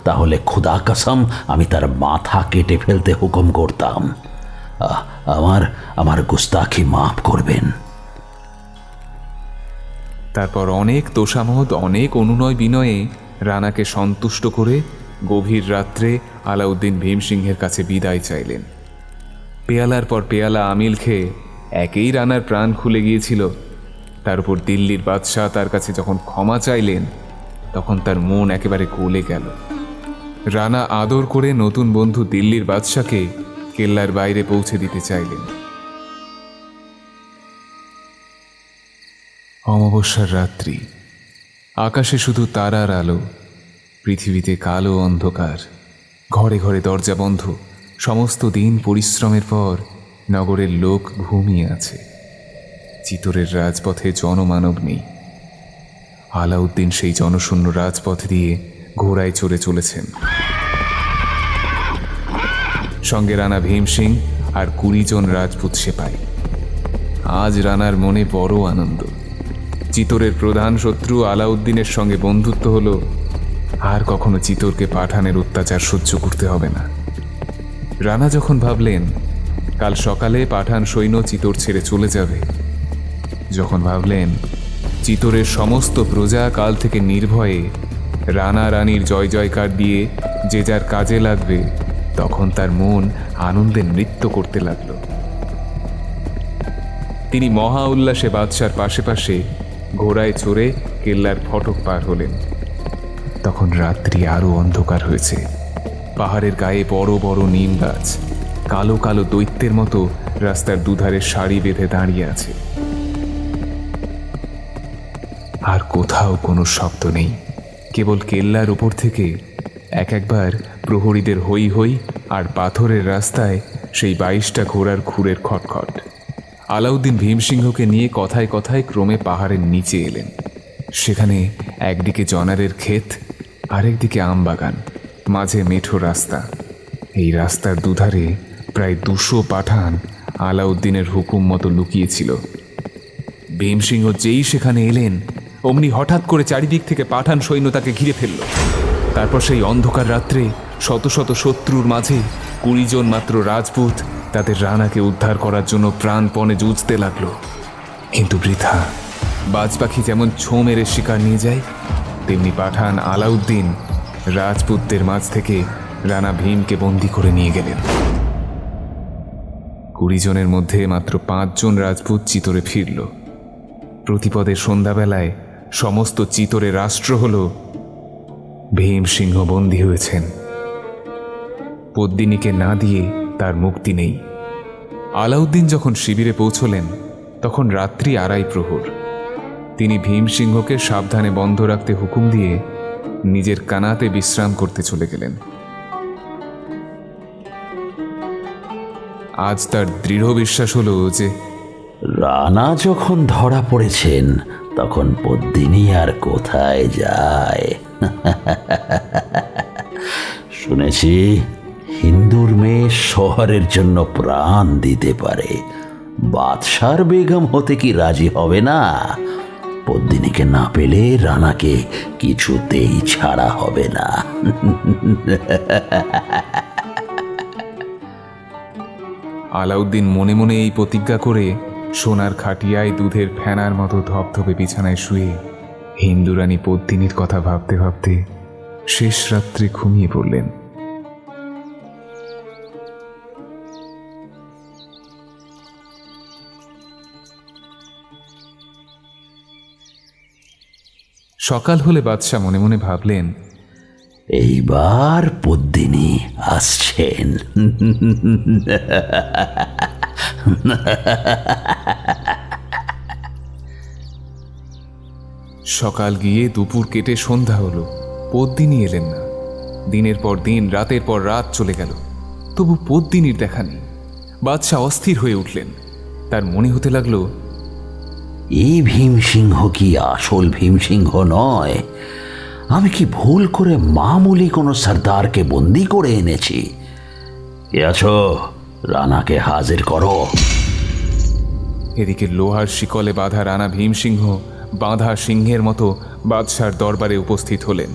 Speaker 2: তাহলে খুদা কসম আমি তার মাথা কেটে ফেলতে হুকুম করতাম। আমার গুস্তাখি মাফ করবেন।
Speaker 1: তারপর অনেক তোষামোদ, অনেক অনুনয় বিনয়ে রানাকে সন্তুষ্ট করে গভীর রাত্রে আলাউদ্দিন ভীমসিংহের কাছে বিদায় চাইলেন। পেয়ালার পর পেয়ালা আমিল খেয়ে একেই রানার প্রাণ খুলে গিয়েছিল, তার উপর দিল্লির বাদশাহ তার কাছে যখন ক্ষমা চাইলেন, তখন তার মন একেবারে গলে গেল। রানা আদর করে নতুন বন্ধু দিল্লির বাদশাকে কেল্লার বাইরে পৌঁছে দিতে চাইলেন। অমাবস্যার রাত্রি, আকাশে শুধু তারার আলো, পৃথিবীতে কালো অন্ধকার, ঘরে ঘরে দরজা বন্ধ। সমস্ত দিন পরিশ্রমের পর নগরের লোক ঘুমিয়ে আছে। চিতোরের রাজপথে জনমানব নেই। আলাউদ্দিন সেই জনশূন্য রাজপথ দিয়ে ঘোড়ায় চড়ে চলেছেন। সঙ্গে রানা ভীম সিং আর 20 জন রাজপুত সেপাই। আজ রানার মনে বড় আনন্দ। চিতোরের প্রধান শত্রু আলাউদ্দিনের সঙ্গে বন্ধুত্ব হলো। আর কখনো চিতোরকে পাঠানের অত্যাচার সহ্য করতে হবে না। রানা যখন ভাবলেন কাল সকালে পাঠান সৈন্য চিতোর ছেড়ে চলে যাবে, যখন ভাবলেন চিতোরের সমস্ত প্রজা কাল থেকে নির্ভয়ে রানা রানীর জয় জয়কার দিয়ে যে যার কাজে লাগবে, তখন তার মন আনন্দে নৃত্য করতে লাগল। তিনি মহা উল্লাসে বাদশার পাশে পাশে ঘোড়ায় চড়ে কেল্লার ফটক পার হলেন। তখন রাত্রি আরো অন্ধকার হয়েছে। পাহাড়ের গায়ে বড় বড় নিম গাছ কালো কালো দৈত্যের মতো রাস্তার দুধারে সারি বেঁধে দাঁড়িয়ে আছে। আর কোথাও কোনো শব্দ নেই, কেবল কেল্লার উপর থেকে একবার প্রহরীদের হই হই আর পাথরের রাস্তায় সেই 22টা ঘোড়ার খুরের খটখট। আলাউদ্দিন ভীমসিংহকে নিয়ে কথায় কথায় ক্রমে পাহাড়ের নিচে এলেন। সেখানে একদিকে জনারের ক্ষেত, আরেকদিকে আমবাগান, মাঝে মেঠো রাস্তা। এই রাস্তার দুধারে প্রায় 200 পাঠান আলাউদ্দিনের হুকুম মতো লুকিয়েছিল। ভীমসিংহ যেই সেখানে এলেন, অমনি হঠাৎ করে চারিদিক থেকে পাঠান সৈন্য তাকে ঘিরে ফেলল। তারপর সেই অন্ধকার রাত্রে শত শত শত্রুর মাঝে 20 জন মাত্র রাজপুত তাদের রানাকে উদ্ধার করার জন্য প্রাণপণে যুঝতে লাগলো। কিন্তু বৃথা। বাজ পাখি যেমন ছোঁ মেরে শিকার নিয়ে যায়, তেমনি পাঠান আলাউদ্দিন রাজপুতদের মাঝ থেকে রানা ভীমকে বন্দি করে নিয়ে গেলেন। 20 জনের মধ্যে মাত্র 5 জন রাজপুত চিতোরে ফিরল। প্রতিপদের সন্ধ্যাবেলায় সমস্ত চিতোরে রাষ্ট্র হল ভীম সিংহ বন্দী হয়েছেন। পদ্মিনীকে না দিয়ে তার মুক্তি নেই। আলাউদ্দিন যখন শিবিরে পৌঁছলেন, তখন রাত্রি 2:30 প্রহর। তিনি ভীম সিংহকে সাবধানে বন্ধ রাখতে হুকুম দিয়ে নিজের কানাতে বিশ্রাম করতে চলে গেলেন। আজ তার দৃঢ় বিশ্বাস হলো যে
Speaker 2: রানা যখন ধরা পড়েছেন, তখন পদ্মিনী আর কোথায় যায়। শুনেছি হিন্দুর মেয়ে শহরের জন্য প্রাণ দিতে পারে। বাদশার বেগম হতে কি রাজি হবে না? পদ্মিনীকে না পেলে রানাকে কিছুতেই ছাড়া হবে না।
Speaker 1: আলাউদ্দিন মনে মনে এই প্রতিজ্ঞা করে সোনার খাটিয়ায় দুধের ফেনার মতো ধপধপে বিছানায় শুয়ে হিন্দু রানী পদ্মিনীর কথা ভাবতে ভাবতে শেষ রাত্রে ঘুমিয়ে পড়লেন। সকাল হলে বাদশাহ মনে মনে ভাবলেন,
Speaker 2: এইবার পদ্মিনী আসছেন।
Speaker 1: সকাল গিয়ে দুপুর কেটে সন্ধ্যা হলো, পদ্মিনী এলেন না। দিনের পর দিন, রাতের পর রাত চলে গেল, তবু পদ্মিনীর দেখা নেই। বাদশাহ অস্থির হয়ে উঠলেন। তার মনে হতে লাগলো,
Speaker 2: এই ভীমসিংহ কি আসল ভীমসিংহ নয়? আমি কি ভুল করে মামুলি কোনো সর্দারকে বন্দি করে এনেছি? কে আছো? রানাকে হাজির করো।
Speaker 1: এদিকে লোহার শিকলে বাঁধা রানা ভীমসিংহ বাঁধা সিংহের মতো বাদশার দরবারে উপস্থিত হলেন।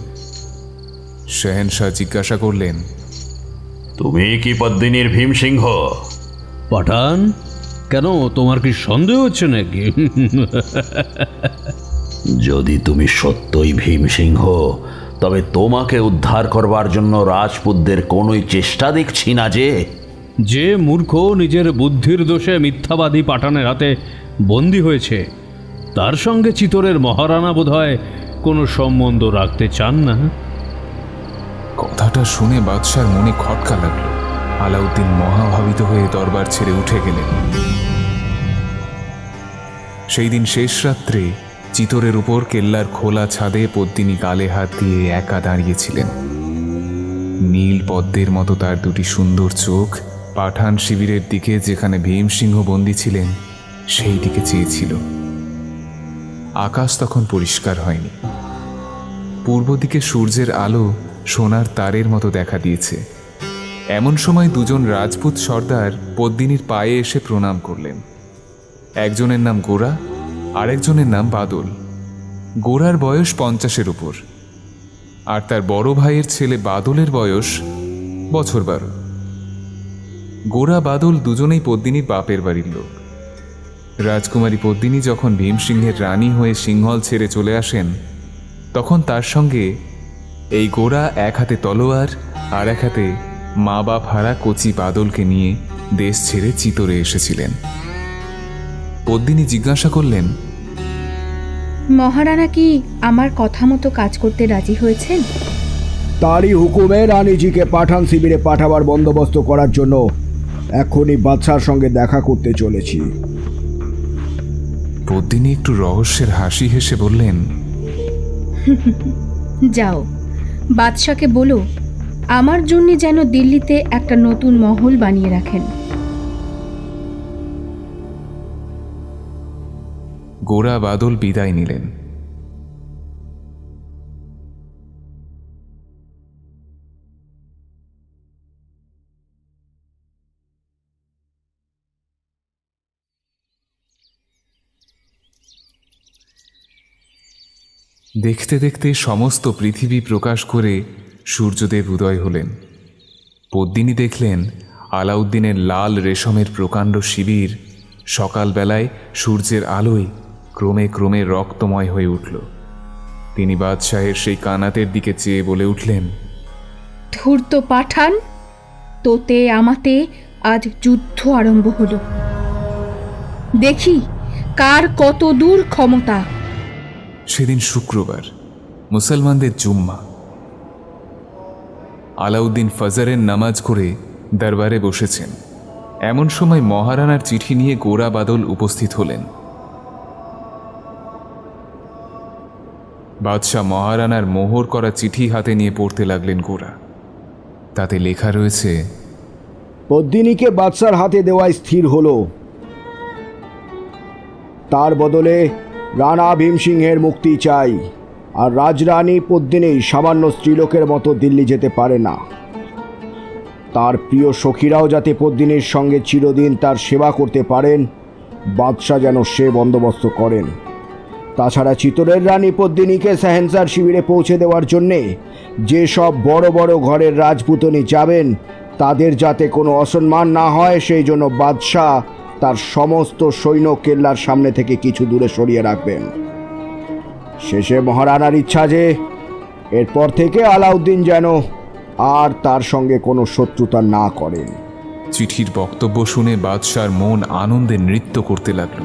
Speaker 1: শেহেনশাহ জিজ্ঞাসা করলেন,
Speaker 2: তুমি কি পদ্মিনীর ভীমসিংহ?
Speaker 5: পাঠান, কেন তোমার কি সন্দেহ হচ্ছে নাকি?
Speaker 2: যদি তুমি সত্যই ভীমসিংহ, তবে তোমাকে উদ্ধার করবার জন্য রাজপুতদের কোনোই চেষ্টা দেখছি না।
Speaker 5: যে মূর্খ নিজের বুদ্ধির দোষে মিথ্যাবাদী পাঠানের হাতে বন্দী হয়েছে, তার সঙ্গে চিতোরের মহারানা বোধহয় কোনো সম্বন্ধ রাখতে চান না।
Speaker 1: কথাটা শুনে বাদশার মনে খটকা লাগলো। আলাউদ্দিন মহাভাবিত হয়ে দরবার ছেড়ে উঠে গেলেন। সেই দিন শেষ রাত্রে চিতোরের উপর কেল্লার খোলা ছাদে পদ্মিনী গালে হাত দিয়ে একা দাঁড়িয়েছিলেন। নীল পদ্মের মতো তার দুটি সুন্দর চোখ পাঠান শিবিরের দিকে, যেখানে ভীমসিংহ বন্দী ছিলেন, সেই দিকে চেয়েছিল। আকাশ তখন পরিষ্কার হয়নি। পূর্ব দিকে সূর্যের আলো সোনার তারের মতো দেখা দিয়েছে। এমন সময় দুজন রাজপুত সর্দার পদ্মিনীর পায়ে এসে প্রণাম করলেন। একজনের নাম গোরা, আরেকজনের নাম বাদল। গোরার বয়স 50-এর উপর, আর তার বড় ভাইয়ের ছেলে বাদলের বয়স বছর 12। গোরা বাদল দুজনেই পদ্মিনীর বাপের বাড়ির লোক। রাজকুমারী পদ্মিনী যখন ভীমসিংহের রানী হয়ে সিংহল ছেড়ে চলে আসেন, তখন তার সঙ্গে এই গোরা এক হাতে তলোয়ার আর এক হাতে মা বাপ হারা কচি বাদলকে নিয়ে দেশ ছেড়ে চিতোরে এসেছিলেন। পদ্মিনী জিজ্ঞাসা করলেন,
Speaker 4: মহারানা কি আমার কথা মতো কাজ করতে রাজি হয়েছেন?
Speaker 9: তারই হুকুমে রানীজিকে পাঠান শিবিরে পাঠাবার বন্দোবস্ত করার জন্য এখনই বাদশার সঙ্গে দেখা করতে চলেছি।
Speaker 1: পদ্মিনী একটু রহস্যের হাসি হেসে বললেন,
Speaker 4: যাও, বাদশাকে বলো আমার জন্য যেন দিল্লিতে একটা নতুন মহল বানিয়ে রাখেন।
Speaker 1: গোরা বাদল বিদায় নিলেন। দেখতে দেখতে সমস্ত পৃথিবী প্রকাশ করে সূর্যদেব উদয় হলেন। পদ্মিনী দেখলেন আলাউদ্দিনের লাল রেশমের প্রকাণ্ড শিবির সকালবেলায় সূর্যের আলোয় ক্রমে ক্রমে রক্তময় হয়ে উঠল। তিনি বাদশাহের সেই কানাতের দিকে চেয়ে বলে উঠলেন,
Speaker 4: ধূর্ত পাঠান, তোতে আমাতে আজ যুদ্ধ আরম্ভ হলো। দেখি কার কত দূর ক্ষমতা।
Speaker 1: সেদিন শুক্রবার, মুসলমানদের জুম্মা। আলাউদ্দিন ফজরের নামাজ করে দরবারে বসেছেন। এমন সময় মহারানার চিঠি নিয়ে গোরা বাদল উপস্থিত হলেন। বাদশাহ মহারানার মোহর করা চিঠি হাতে নিয়ে পড়তে লাগলেন গোরা। তাতে লেখা রয়েছে,
Speaker 9: পদ্মিনীকে বাদশার হাতে দেওয়া স্থির হলো। তার বদলে রানা ভীমসিংহের মুক্তি চাই, আর রাজরানী পদ্মিনী সামান্য স্ত্রীলোকের মতো দিল্লি যেতে পারে না। তার প্রিয় সখীরাও যাতে পদ্মিনীর সঙ্গে চিরদিন তার সেবা করতে পারেন, বাদশাহ যেন সে বন্দোবস্ত করেন। তাছাড়া চিতোরের রানী পদ্মিনীকে শেহেনশাহর শিবিরে পৌঁছে দেওয়ার জন্যে যেসব বড় বড় ঘরের রাজপুতনী যাবেন, তাদের যাতে কোনো অসম্মান না হয়, সেই জন্য বাদশাহ তার সমস্ত সৈন্য কেল্লার সামনে থেকে কিছু দূরে সরিয়ে রাখবেন। শেষে মহারানার ইচ্ছা যে এরপর থেকে আলাউদ্দিন যেন আর তার সঙ্গে কোনো শত্রুতা না করেন।
Speaker 1: চিঠির বক্তব্য শুনে বাদশার মন আনন্দে নৃত্য করতে লাগল।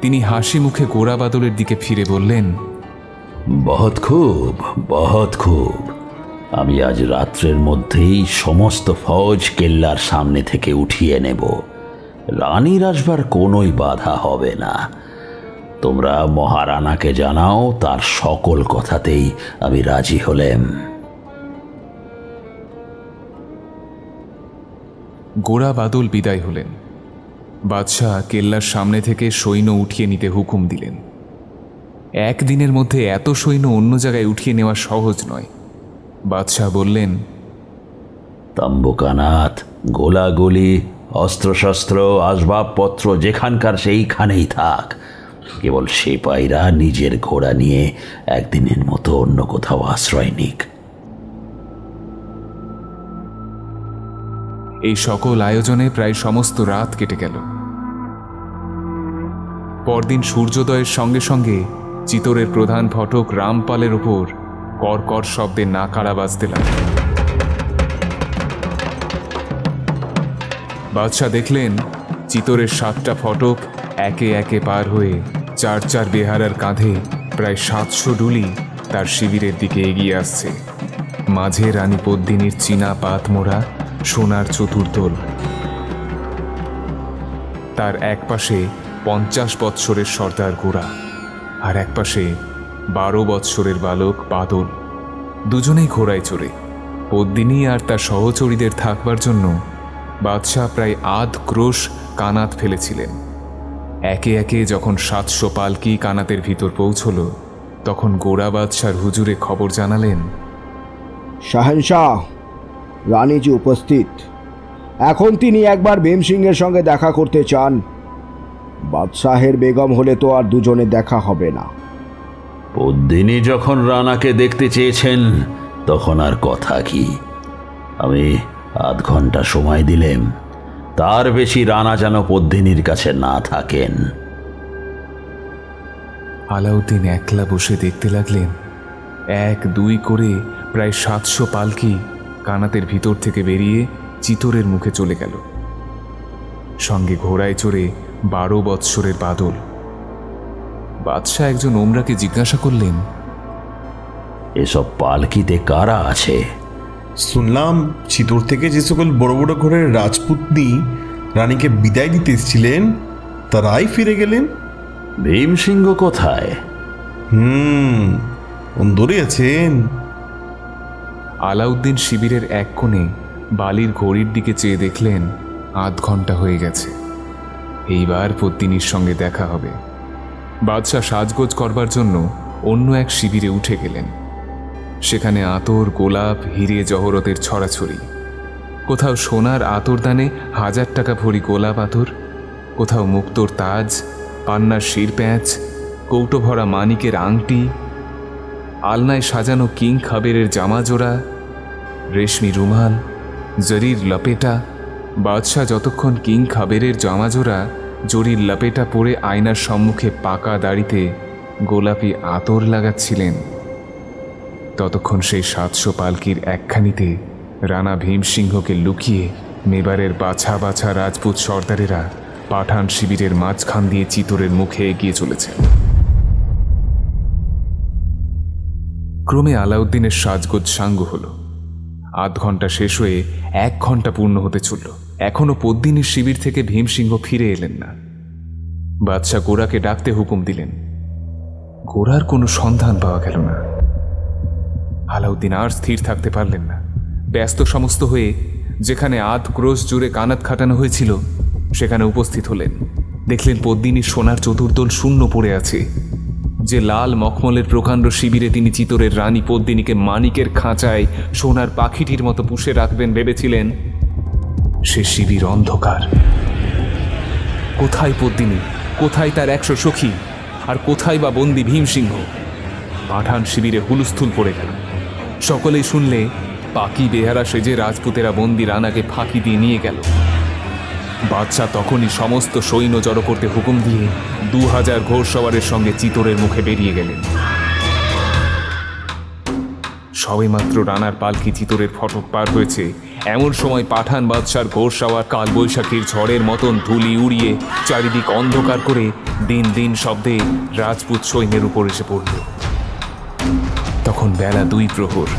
Speaker 1: তিনি হাসি মুখে গোরা বাদলের দিকে ফিরে বললেন,
Speaker 2: বহুত খুব, বহুত খুব। আমি আজ রাত্রের মধ্যেই সমস্ত ফৌজ কেল্লার সামনে থেকে উঠিয়ে নেব। রানীর আসবার কোনোই বাধা হবে না। তোমরা মহারানাকে জানাও তার সকল কথাতেই আমি রাজি হলেম।
Speaker 1: গোরা বাদল বিদায় হলেন। বাদশাহ কেল্লার সামনে থেকে সৈন্য উঠিয়ে নিতে হুকুম দিলেন। একদিনের মধ্যে এত সৈন্য অন্য জায়গায় উঠিয়ে নেওয়া সহজ নয়। বাদশাহ বললেন,
Speaker 2: তাম্বুকানাথ, গোলাগুলি, অস্ত্রশস্ত্র, আসবাবপত্র যেখানকার সেইখানেই থাক। কেবল সিপাহীরা নিজের ঘোড়া নিয়ে একদিনের মতো অন্য কোথাও আশ্রয় নিক।
Speaker 1: এই সকল আয়োজনে প্রায় সমস্ত রাত কেটে গেল। পরদিন সূর্যোদয়ের সঙ্গে সঙ্গে চিতোরের প্রধান ফটক রামপালের উপর কর্কর শব্দে নাকাড়া বাজতে লাগল। বাদশাহ দেখলেন চিতোরের 7টা ফটক একে একে পার হয়ে চার চার বেহারার কাঁধে প্রায় 700 ডুলি তার শিবিরের দিকে এগিয়ে আসছে। মাঝে রানী পদ্মিনীর চীনা পাত মোড়া সোনার চতুর্দোল, তার এক পাশে 50 বৎসরের সর্দার গোরা, আর এক পাশে 12 বৎসরের বালক বাদল। দুজনেই ঘোড়ায় চড়ে। পদ্মিনী আর তার সহচরীদের থাকবার জন্য বাদশাহ প্রায় 8 ক্রোশ কানাত ফেলেছিলেন। একে একে যখন 700 পালকি কানাতের ভিতর পৌঁছল, তখন গোরা বাদশার হুজুরে খবর জানালেন,
Speaker 9: শাহেনশাহ, রানীজি উপস্থিত। এখন তিনি একবার ভীমসিংহের সঙ্গে দেখা করতে চান। বাদশাহের বেগম হলে তো আর দুজনে দেখা হবে না।
Speaker 2: পদ্মিনী যখন রানাকে দেখতে চেয়েছেন তখন আর কথা কি? আমি আধ ঘন্টা সময় দিলেম, তার বেশি রানা যেন পদ্মিনীর কাছে না থাকেন।
Speaker 1: আলাউদ্দিন একলা বসে দেখতে লাগলেন 1-2 করে প্রায় 700 পালকি কানাতের ভিতর থেকে বেরিয়ে চিতোরের মুখে চলে গেল। সঙ্গে ঘোড়ায় চড়ে 12 বৎসরের বাদল। বাদশাহ একজন ওমরাকে জিজ্ঞাসা করলেন,
Speaker 2: এসব পালকিতে কারা আছে?
Speaker 8: শুনলাম চিতোর থেকে যে সকল বড় বড় ঘরের রাজপুতনি রানীকে বিদায় দিতে এসেছিলেন তারাই ফিরে গেলেন।
Speaker 2: ভীমসিংহ কোথায়?
Speaker 8: অন্দরে আছেন।
Speaker 1: আলাউদ্দিন শিবিরের এক কোণে বালির ঘড়ির দিকে চেয়ে দেখলেন 8 ঘন্টা হয়ে গেছে। এইবার পদ্মিনীর সঙ্গে দেখা হবে। বাদশাহ সাজগোজ করবার জন্য অন্য এক শিবিরে উঠে গেলেন। সেখানে আতর, গোলাপ, হিরে জহরতের ছড়াছড়ি। কোথাও সোনার আতরদানে 1000 টাকা ভরি গোলাপ আতর, কোথাও মুক্তোর তাজ, পান্নার শিরপ্যাঁচ, কৌটো ভরা মানিকের আংটি, আলনায় সাজানো কিং খাবেরের জামা জোড়া, রেশমি রুমাল, জরির লপেটা। বাদশাহ যতক্ষণ কিং খাবেরের জামা জোড়া জরির লপেটা পরে আয়নার সম্মুখে পাকা দাড়িতে গোলাপি আতর লাগাচ্ছিলেন, ততক্ষণ সেই 700 পালকির একখানিতে রানা ভীমসিংহকে লুকিয়ে মেবারের বাছা বাছা রাজপুত সর্দারেরা পাঠান শিবিরের মাঝখান দিয়ে চিতোরের মুখে এগিয়ে চলেছেন। ক্রমে আলাউদ্দিনের সাজগোজ সাঙ্গ হল। 8 ঘন্টা শেষ হয়ে 1 ঘন্টা পূর্ণ হতে চলল। এখনো পদ্মিনীর শিবির থেকে ভীমসিংহ ফিরে এলেন না। বাদশাহ গোরাকে ডাকতে হুকুম দিলেন। গোরার কোনো সন্ধান পাওয়া গেল না। আলাউদ্দিন আর স্থির থাকতে পারলেন না। ব্যস্ত সমস্ত হয়ে যেখানে 8 ক্রোশ জুড়ে কানাত খাটানো হয়েছিল সেখানে উপস্থিত হলেন। দেখলেন পদ্মিনীর সোনার চতুর্দোল শূন্য পড়ে আছে। যে লাল মখমলের প্রকাণ্ড শিবিরে তিনি চিতোরের রানী পদ্মিনীকে মানিকের খাঁচায় সোনার পাখিটির মতো পুষে রাখবেন ভেবেছিলেন, সে শিবির অন্ধকার। কোথায় পদ্মিনী, কোথায় তার 100 সখী, আর কোথায় বা বন্দী ভীমসিংহ? পাঠান শিবিরে হুলস্থুল পড়ে গেল। সকলেই শুনলে পাকি বেহারা সেজে রাজপুতেরা বন্দী রানাকে ফাঁকি দিয়ে নিয়ে গেল। বাদশাহ তখনই সমস্ত সৈন্য জড়ো করতে হুকুম দিয়ে 2000 ঘোড়সওয়ারের সঙ্গে চিতোরের মুখে বেরিয়ে গেলেন। সবেমাত্র রানার পালকি চিতোরের ফটক পার হয়েছে, এমন সময় পাঠান বাদশার ঘোড়সওয়ার কালবৈশাখীর ঝড়ের মতন ধুলি উড়িয়ে চারিদিক অন্ধকার করে দিন দিন শব্দে রাজপুত সৈন্যের উপর এসে পড়ল। তখন বেলা 2 প্রহর।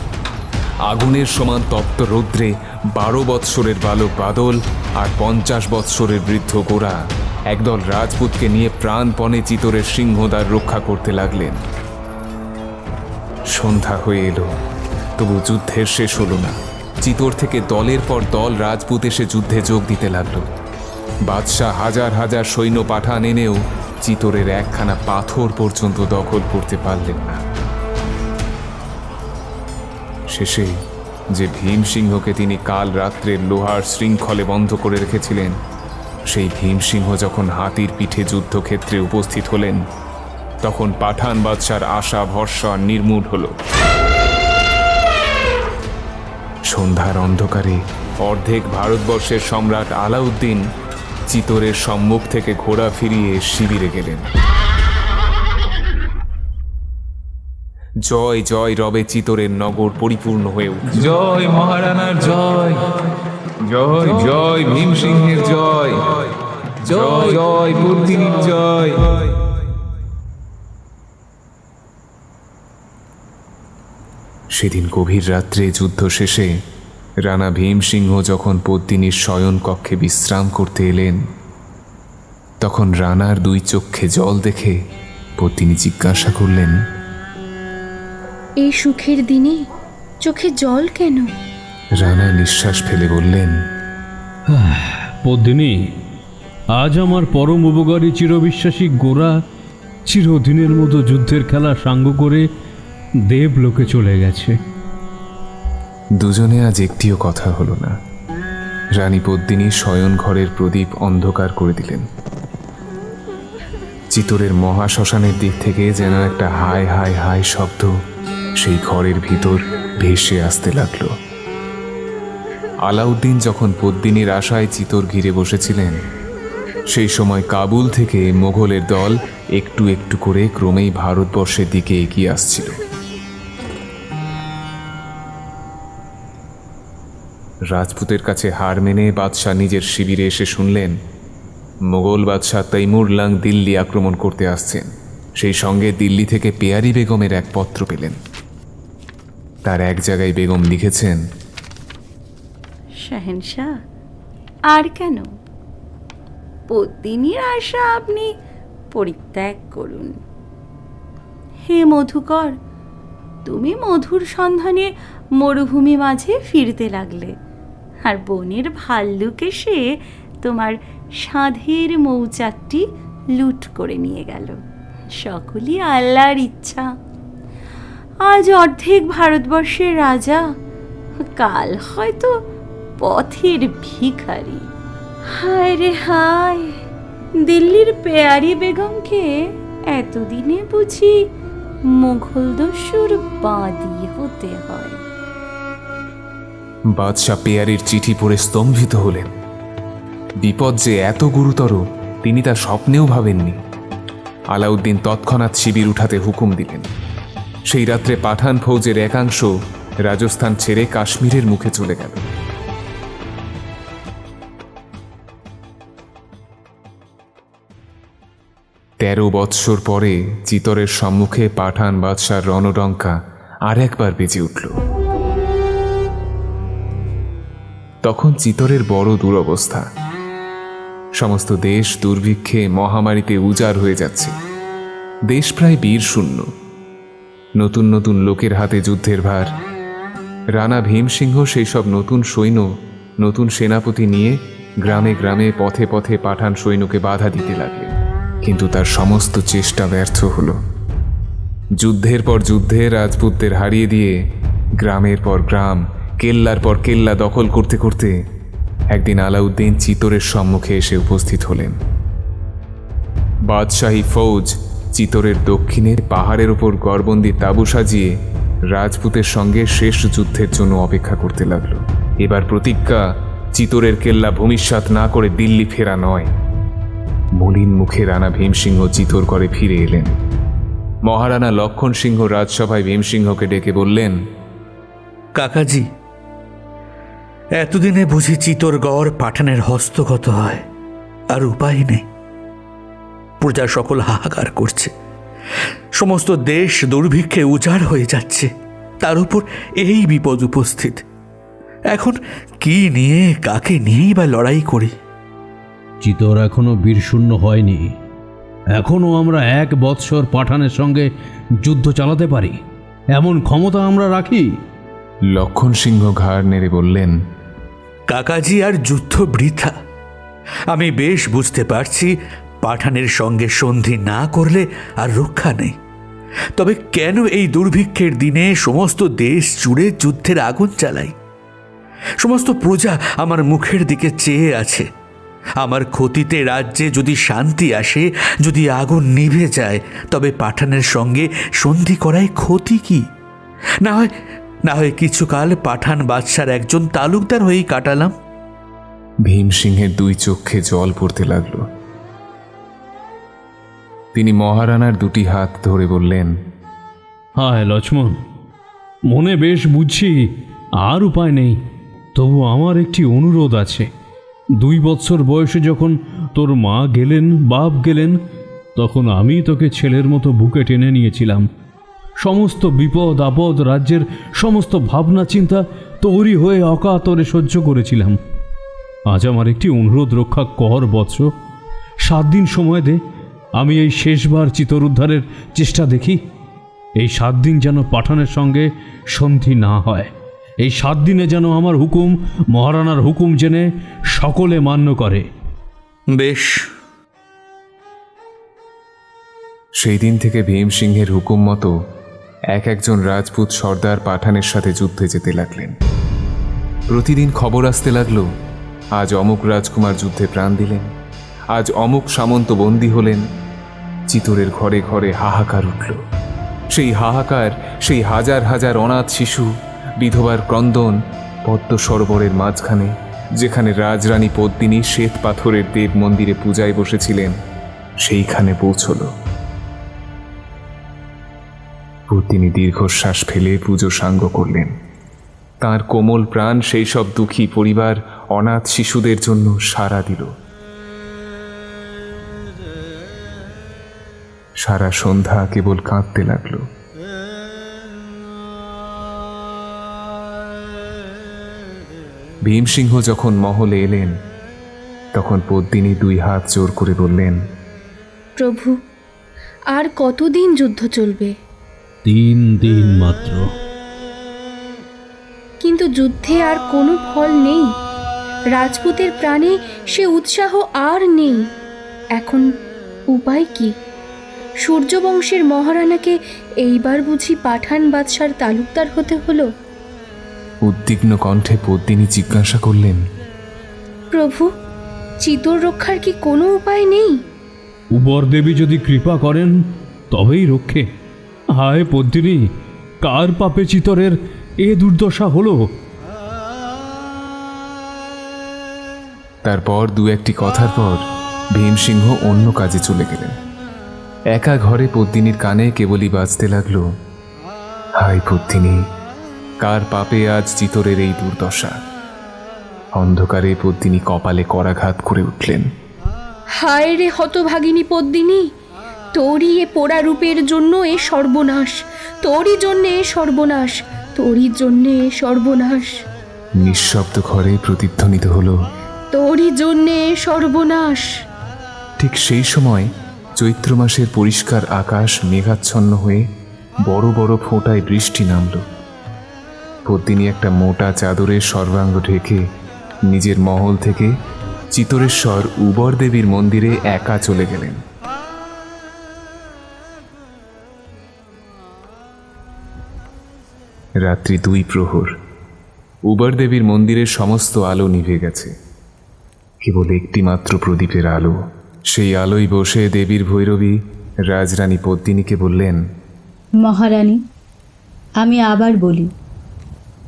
Speaker 1: আগুনের সমান তপ্ত রৌদ্রে 12 বৎসরের বালক বাদল আর 50 বৎসরের বৃদ্ধ গোরা একদল রাজপুতকে নিয়ে প্রাণপণে চিতোরের সিংহদ্বার রক্ষা করতে লাগলেন। সন্ধ্যা হয়ে এলো, তবু যুদ্ধের শেষ হলো না। চিতোর থেকে দলের পর দল রাজপুত এসে যুদ্ধে যোগ দিতে লাগলো। বাদশাহ হাজার হাজার সৈন্য পাঠান এনেও চিতোরের একখানা পাথর পর্যন্ত দখল করতে পারলেন না। শেষে যে ভীমসিংহকে তিনি কাল রাত্রে লোহার শৃঙ্খলে বন্ধ করে রেখেছিলেন, সেই ভীমসিংহ যখন হাতির পিঠে যুদ্ধক্ষেত্রে উপস্থিত হলেন, তখন পাঠান বাদশার আশা ভরসা নির্মূল হল। সন্ধ্যার অন্ধকারে অর্ধেক ভারতবর্ষের সম্রাট আলাউদ্দিন চিতোরের সম্মুখ থেকে ঘোড়া ফিরিয়ে শিবিরে গেলেন। জয় জয় রবে চিতোরের নগর পরিপূর্ণ হয়ে উঠল।
Speaker 3: জয় মহারানার জয়, জয় জয় ভীমসিংহের জয়, জয় জয় পদ্মিনীর জয়।
Speaker 1: সেদিন গভীর রাত্রে যুদ্ধ শেষে রানা ভীমসিংহ যখন পদ্মিনীর শয়ন কক্ষে বিশ্রাম করতে এলেন, তখন রানার দুই চক্ষে জল দেখে পদ্মিনী জিজ্ঞাসা করলেন,
Speaker 4: এই সুখের দিনে চোখে জল কেন?
Speaker 1: রানা নিঃশ্বাস ফেলে বললেন,
Speaker 5: পদ্মিনী, আজ আমার পরম উপকারী চিরবিশ্বাসী গোরা চিরদিনের মতো যুদ্ধের খেলা সাঙ্গ করে দেবলোকে চলে গেছে।
Speaker 1: দুজনে আজ একটিও কথা হলো না। রানী পদ্মিনী শয়ন ঘরের প্রদীপ অন্ধকার করে দিলেন। চিতোরের মহাশ্মশানের দিক থেকে যেন একটা হায় হায় হায় শব্দ সেই ঘরের ভিতর ভেসে আসতে লাগলো। আলাউদ্দিন যখন পদ্মিনীর আশায় চিতোর ঘিরে বসেছিলেন, সেই সময় কাবুল থেকে মোগলের দল একটু একটু করে ক্রমেই ভারতবর্ষের দিকে এগিয়ে আসছিল। রাজপুতের কাছে হার মেনে বাদশাহ নিজের শিবিরে এসে শুনলেন মোগল বাদশাহ তৈমুরলাং দিল্লি আক্রমণ করতে আসছেন। সেই সঙ্গে দিল্লি থেকে পেয়ারি বেগমের এক পত্র পেলেন। তার এক জায়গায় বেগম লিখেছেন,
Speaker 10: শাহেনশাহ, আর কেন? পদ্মিনীর আশা আপনি পরিত্যাগ করুন। হে মধুকর, তুমি মধুর সন্ধানে মরুভূমি মাঝে ফিরতে লাগলে, আর বনের ভাল্লুক এসে তোমার সাধের মৌচাকটি লুট করে নিয়ে গেল। সকলই আল্লাহর ইচ্ছা। আজ অর্ধেক ভারতবর্ষের রাজা, কাল হয়তো পথের ভিখারি। হায় রে হায়, দিল্লির পেয়ারি বেগমকে এতদিনে বুঝি মুঘল দস্যুর বাদী হতে হয়।
Speaker 1: বাদশাহ পেয়ারির চিঠি পড়ে স্তম্ভিত হলেন। বিপদ যে এত গুরুতর তিনি তা স্বপ্নেও ভাবেননি। আলাউদ্দিন তৎক্ষণাৎ শিবির উঠাতে হুকুম দিলেন। সেই রাত্রে পাঠান ফৌজের একাংশ রাজস্থান ছেড়ে কাশ্মীরের মুখে চলে গেল। তেরো বৎসর পরে চিতোরের সম্মুখে পাঠান বাদশার রণডঙ্কা আর একবার বেজে উঠল। তখন চিতোরের বড় দুরবস্থা। সমস্ত দেশ দুর্ভিক্ষে মহামারীতে উজাড় হয়ে যাচ্ছে। দেশ প্রায় বীর শূন্য। নতুন নতুন লোকের হাতে যুদ্ধের ভার। রানা ভীমসিংহ সেই সব নতুন সৈন্য, নতুন সেনাপতি নিয়ে গ্রামে গ্রামে পথে পথে পাঠান সৈন্যকে বাধা দিতে লাগলেন। কিন্তু তার সমস্ত চেষ্টা ব্যর্থ হল। যুদ্ধের পর যুদ্ধে রাজপুতদের হারিয়ে দিয়ে গ্রামের পর গ্রাম, কেল্লার পর কেল্লা দখল করতে করতে একদিন আলাউদ্দিন চিতোরের সম্মুখে এসে উপস্থিত হলেন। বাদশাহী ফৌজ চিতোরের দক্ষিণে পাহাড়ের উপর গড়বন্দি তাঁবু সাজিয়ে রাজপুতের সঙ্গে শেষ যুদ্ধের জন্য অপেক্ষা করতে লাগলো। এবার প্রতিজ্ঞা, চিতোরের কেল্লা ভূমিসাৎ না করে দিল্লি ফেরা নয়। মলিন মুখে রানা ভীমসিংহ চিতোরগড়ে ফিরে এলেন। মহারানা লক্ষণ সিংহ রাজসভায় ভীমসিংহকে ডেকে বললেন,
Speaker 7: কাকাজি, এতদিনে বুঝি চিতোরগড় পাঠানের হস্তগত হয়, আর উপায় নেই। প্রজা সকল হাহাকার করছে। সমস্ত দেশ দুর্ভিক্ষে উজাড় হয়ে যাচ্ছে। তার উপর এই বিপদ উপস্থিত। এখন কি নিয়ে, কাকে নিয়েই বা লড়াই করি?
Speaker 5: চিতোর এখনো বীরশূন্য হয়নি। এখনো আমরা 1 বৎসর পাঠানের সঙ্গে যুদ্ধ চালাতে পারি, এমন ক্ষমতা আমরা রাখি।
Speaker 1: লক্ষণ সিংহ ঘাড় নেড়ে বললেন,
Speaker 7: কাকাজি, আর যুদ্ধ বৃথা। আমি বেশ বুঝতে পারছি পাঠানের সঙ্গে সন্ধি না করলে আর রক্ষা নেই। তবে কেন এই দুর্ভিক্ষের দিনে সমস্ত দেশ জুড়ে যুদ্ধের আগুন জ্বালাই? সমস্ত প্রজা আমার মুখের দিকে চেয়ে আছে। আমার ক্ষতিতে রাজ্যে যদি শান্তি আসে, যদি আগুন নিভে যায়, তবে পাঠানের সঙ্গে সন্ধি করায় ক্ষতি কি? না হয় কিছুকাল পাঠান বাদশার একজন তালুকদার হয়েই কাটালাম।
Speaker 3: ভীম সিংহের দুই চোখে জল পড়তে লাগলো। তিনি মহারানার দুটি হাত ধরে বললেন,
Speaker 5: হায় লক্ষ্মণ, মনে বেশ বুঝছি আর উপায় নেই, তবু আমার একটি অনুরোধ আছে। 2 বৎসর বয়সে যখন তোর মা গেলেন, বাপ গেলেন, তখন আমি তোকে ছেলের মতো বুকে টেনে নিয়েছিলাম। সমস্ত বিপদ আপদ, রাজ্যের সমস্ত ভাবনা চিন্তা তোরই হয়ে অকাতরে সহ্য করেছিলাম। আজ আমার একটি অনুরোধ রক্ষা কর বৎস। 7 দিন সময় দে, আমি এই শেষবার চিতর উদ্ধারের চেষ্টা দেখি। এই 7 দিন যেন পাঠানের সঙ্গে সন্ধি না হয়। এই 7 দিনে যেন আমার হুকুম মহারানার হুকুম জেনে সকলে মান্য করে।
Speaker 7: বেশ।
Speaker 3: সেই দিন থেকে ভীম সিংহের হুকুম মতো একজন রাজপুত সর্দার পাঠানের সাথে যুদ্ধে যেতে লাগলেন। প্রতিদিন খবর আসতে লাগলো, আজ অমুক রাজকুমার যুদ্ধে প্রাণ দিলেন, আজ অমুক সামন্ত বন্দী হলেন। চিতরের ঘরে ঘরে হাহাকার উঠল। সেই হাহাকার, সেই হাজার হাজার অনাথ শিশু, বিধবার ক্রন্দন পদ্ম সরোবরের মাঝখানে, যেখানে রাজরানী পদ্মিনী শ্বেত পাথরের দেব মন্দিরে পূজায় বসেছিলেন, সেইখানে পৌঁছল। পদ্মিনী দীর্ঘশ্বাস ফেলে পুজো সাঙ্গ করলেন। তাঁর কোমল প্রাণ সেই সব দুঃখী পরিবার, অনাথ শিশুদের জন্য সাড়া দিল। সারা সন্ধ্যা কেবল কাঁদতে লাগলো। ভীমসিংহ যখন মহলে এলেন, তখন পদ্মিনী 2 হাত জোর করে বললেন,
Speaker 4: প্রভু, আর কতদিন যুদ্ধ চলবে?
Speaker 5: 3 দিন মাত্র।
Speaker 4: কিন্তু যুদ্ধে আর কোনো ফল নেই। রাজপুতের প্রাণে সে উৎসাহ আর নেই। এখন উপায় কি? সূর্যবংশের মহারানাকে এইবার বুঝি পাঠান বাদশার তালুকদার হতে হলো?
Speaker 3: উদ্বিগ্ন কণ্ঠে পদ্মিনী জিজ্ঞাসা করলেন,
Speaker 4: প্রভু, চিতর রক্ষার কি কোনো উপায় নেই?
Speaker 5: উবর দেবী যদি কৃপা করেন তবেই রক্ষে। হায় পদ্মিনী, কার পাপে চিতরের এ দুর্দশা হলো?
Speaker 3: তারপর 2-1টি কথার পর ভীমসিংহ অন্য কাজে চলে গেলেন। একা ঘরে পদ্মিনীর কানে কেবলই বাজতে লাগলো, হায় পদ্মিনী, কার পাপে আজ চিতরের এই দুর্দশা? অন্ধকারে পদ্মিনী কপালে করাঘাত করে উঠলেন,
Speaker 4: হায় রে হতভাগিনী পদ্মিনী, তোরই এ পোড়া রূপের জন্য এ সর্বনাশ, তোরই জন্যে এ সর্বনাশ, তোরই জন্যে এ সর্বনাশ।
Speaker 3: নিঃশব্দ ঘরে প্রতিধ্বনিত হলো,
Speaker 4: তোরই জন্যে এ সর্বনাশ।
Speaker 3: ঠিক সেই সময় চৈত্র মাসের পরিষ্কার আকাশ মেঘাচ্ছন্ন হয়ে বড় বড় ফোঁটায় বৃষ্টি নামল। পদ্মিনী একটা মোটা চাদরে সর্বাঙ্গ ঢেকে নিজের মহল থেকে চিতরেশ্বর উবর দেবীর মন্দিরে একা চলে গেলেন। রাত্রি 2 প্রহর। উবর দেবীর মন্দিরের সমস্ত আলো নিভে গেছে, কেবল একটি মাত্র প্রদীপের আলো। সেই আলোয় বসে দেবীর ভৈরবী রাজরানী পদ্মিনীকে বললেন,
Speaker 11: মহারানী, আমি আবার বলি,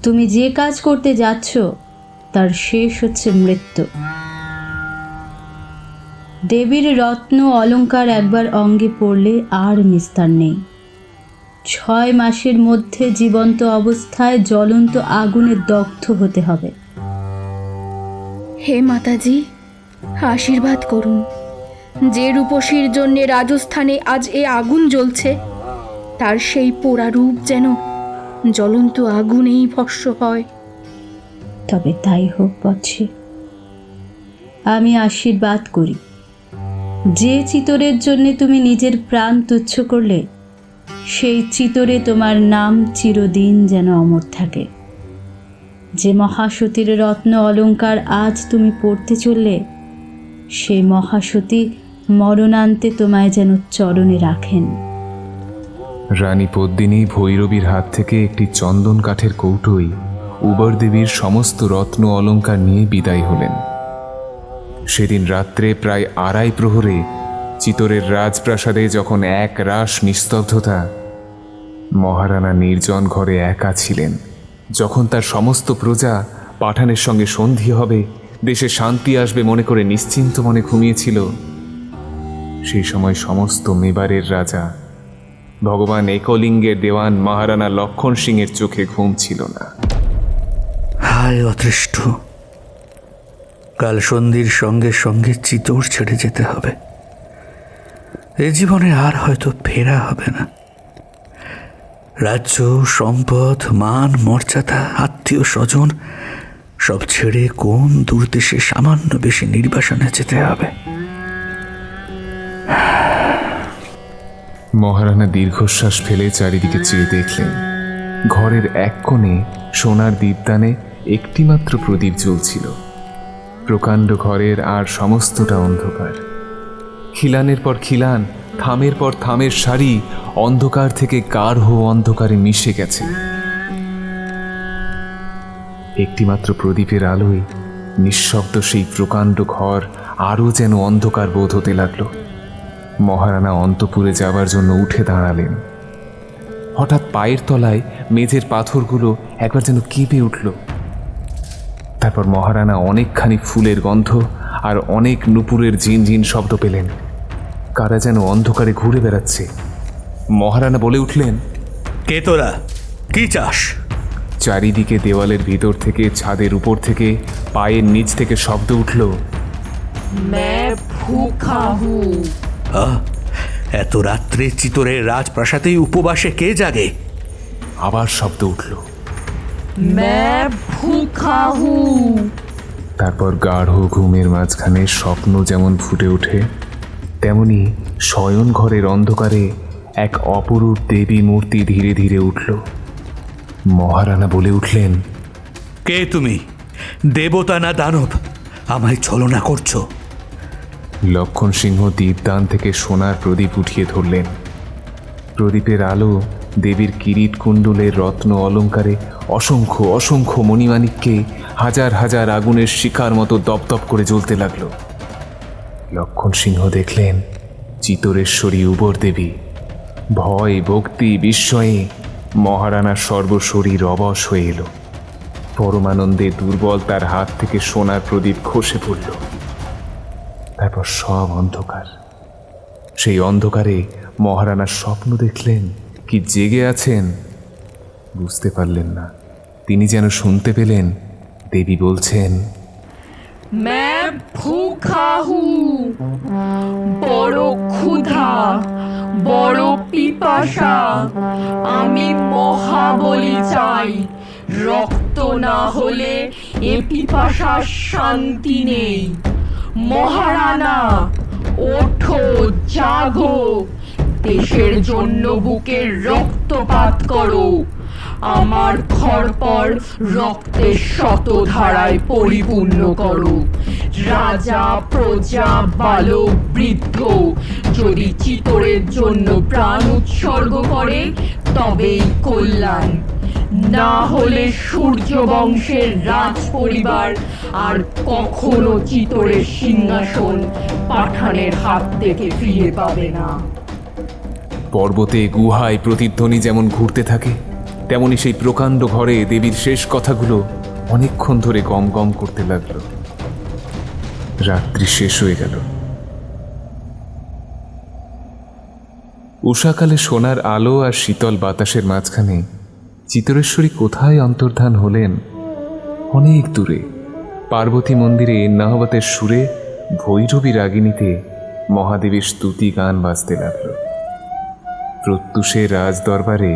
Speaker 11: তুমি যে কাজ করতে যাচ্ছ তার শেষ হচ্ছে মৃত্যু। দেবীর রত্ন অলংকার একবার অঙ্গে পড়লে আর নিস্তার নেই। 6 মাসের মধ্যে জীবন্ত অবস্থায় জ্বলন্ত আগুনে দগ্ধ হতে হবে।
Speaker 4: হে মাতাজি, আশীর্বাদ করুন। যে রূপসীর জন্যে রাজস্থানে আজ এ আগুন জ্বলছে, তার সেই পোড়া রূপ যেন জ্বলন্ত আগুনেই ভস্ম হয়।
Speaker 11: তবে তাই হোক বৎসে, আমি আশীর্বাদ করি। যে চিতরের জন্যে তুমি নিজের প্রাণ তুচ্ছ করলে, সেই চিতরে তোমার নাম চিরদিন যেন অমর থাকে। যে মহাসতীর রত্ন অলংকার আজ তুমি পড়তে চললে, সেই মহাসতী মরণান্তে তোমায় যেন চরণে রাখেন।
Speaker 3: রানী পদ্মিনী ভৈরবীর হাত থেকে একটি চন্দন কাঠের কৌটোয় উবর দেবীর সমস্ত রত্ন অলংকার নিয়ে বিদায় হলেন। সেদিন রাত্রে প্রায় 2:30 প্রহরে চিতোরের রাজপ্রাসাদে যখন এক রাশ নিস্তব্ধতা, মহারানা নির্জন ঘরে একা ছিলেন। যখন তার সমস্ত প্রজা পাঠানের সঙ্গে সন্ধি হবে, দেশে শান্তি আসবে মনে করে নিশ্চিন্ত মনে ঘুমিয়েছিল, সেই সময় সমস্ত মেবারের রাজা ভগবান একলিঙ্গের দেওয়ান মহারানা লক্ষণ সিংয়ের চোখে ঘুম ছিল না।
Speaker 7: হায় অদৃষ্ট, কাল সন্ধির সঙ্গে সঙ্গে চিতোর ছেড়ে যেতে হবে। এ জীবনে আর হয়তো ফেরা হবে না। রাজ্য, সম্পদ, মান, মর্যাদা, আত্মীয় স্বজন সব ছেড়ে কোন দূরদেশে সামান্য বেশি নির্বাসনে যেতে হবে।
Speaker 3: মহারানা দীর্ঘশ্বাস ফেলে চারিদিকে চেয়ে দেখলেন, ঘরের এক কোণে সোনার দীপদানে একটিমাত্র প্রদীপ জ্বলছিল। প্রকাণ্ড ঘরের আর সমস্তটা অন্ধকার। খিলানের পর খিলান, থামের পর থামের সারি অন্ধকার থেকে গাঢ় অন্ধকারে মিশে গেছে। একটিমাত্র প্রদীপের আলোয় নিঃশব্দ সেই প্রকাণ্ড ঘর আরও যেন অন্ধকার বোধ হতে লাগল। মহারানা অন্তপুরে যাবার জন্য উঠে দাঁড়ালেন। হঠাৎ পায়ের তলায় মেঝের পাথরগুলো একবার যেন কেঁপে উঠল। তারপর মহারানা অনেকখানি ফুলের গন্ধ আর অনেক নুপুরের ঝিনঝিন শব্দ পেলেন। কারা যেন অন্ধকারে ঘুরে বেড়াচ্ছে। মহারানা বলে উঠলেন,
Speaker 7: কে তোরা? কি চাস?
Speaker 3: চারিদিকে দেওয়ালের ভিতর থেকে, ছাদের উপর থেকে, পায়ের নিচ থেকে শব্দ উঠল,
Speaker 7: এত রাত্রে চিতোরের রাজপ্রাসাদেই উপবাসে কে জাগে?
Speaker 3: আবার শব্দ উঠল, তারপর গাঢ় ঘুমের মাঝখানে স্বপ্ন যেমন ফুটে ওঠে, তেমনি শয়ন ঘরের অন্ধকারে এক অপরূপ দেবী মূর্তি ধীরে ধীরে উঠল। মহারানা বলে উঠলেন,
Speaker 7: কে তুমি? দেবতা না দানব? আমায় ছলনা করছো?
Speaker 3: লক্ষণ সিংহ দীপদান থেকে সোনার প্রদীপ উঠিয়ে ধরলেন। প্রদীপের আলো দেবীর কিরিট কুণ্ডলের রত্ন অলঙ্কারে অসংখ্য অসংখ্য মণিমাণিক্যে হাজার হাজার আগুনের শিখার মতো দপদপ করে জ্বলতে লাগল। লক্ষণ সিংহ দেখলেন চিতোরেশ্বরী উবর দেবী। ভয়, ভক্তি, বিস্ময়ে মহারানার সর্বশরীর অবশ হয়ে এলো। পরমানন্দে দুর্বল তার হাত থেকে সোনার প্রদীপ খসে পড়ল। তারপর সব অন্ধকার। সেই অন্ধকারে মহারানার স্বপ্ন দেখলেন কি জেগে আছেন বুঝতে পারলেন না। তিনি যেন শুনতে পেলেন দেবী বলছেন,
Speaker 12: বড় ক্ষুধা, বড় পিপাসা, আমি মহাবলী চাই। রক্ত না হলে এ পিপাসার শান্তি নেই। মহারানা, ওঠো, জাগো, দেশের জন্য বুকের রক্তপাত করো। আমার খরপর রক্তের শতধারায় পরিপূর্ণ করো। রাজা, প্রজা, বালক, বৃদ্ধ যদি চিতোরের জন্য প্রাণ উৎসর্গ করে তবেই কল্যাণ। না হলে সূর্য বংশের রাজ পরিবার আর কখনো চিতোরের সিংহাসন পাঠানের হাত থেকে ফিরে পাবে না।
Speaker 3: পর্বতে গুহায় প্রতিধ্বনি যেমন ঘুরতে থাকে, তেমনি সেই প্রকাণ্ড ঘরে দেবীর শেষ কথাগুলো অনেকক্ষণ ধরে গম গম করতে লাগলো। রাত্রি শেষ হয়ে গেল। উষাকালে সোনার আলো আর শীতল বাতাসের মাঝখানে চিতোরেশ্বরী কোথায় অন্তর্ধান হলেন? অনেক দূরে পার্বতী মন্দিরে নাহবতের সুরে ভৈরবী রাগিনীতে মহাদেবীর স্তুতি গান বাজতে লাগল। প্রত্যুষে রাজ দরবারে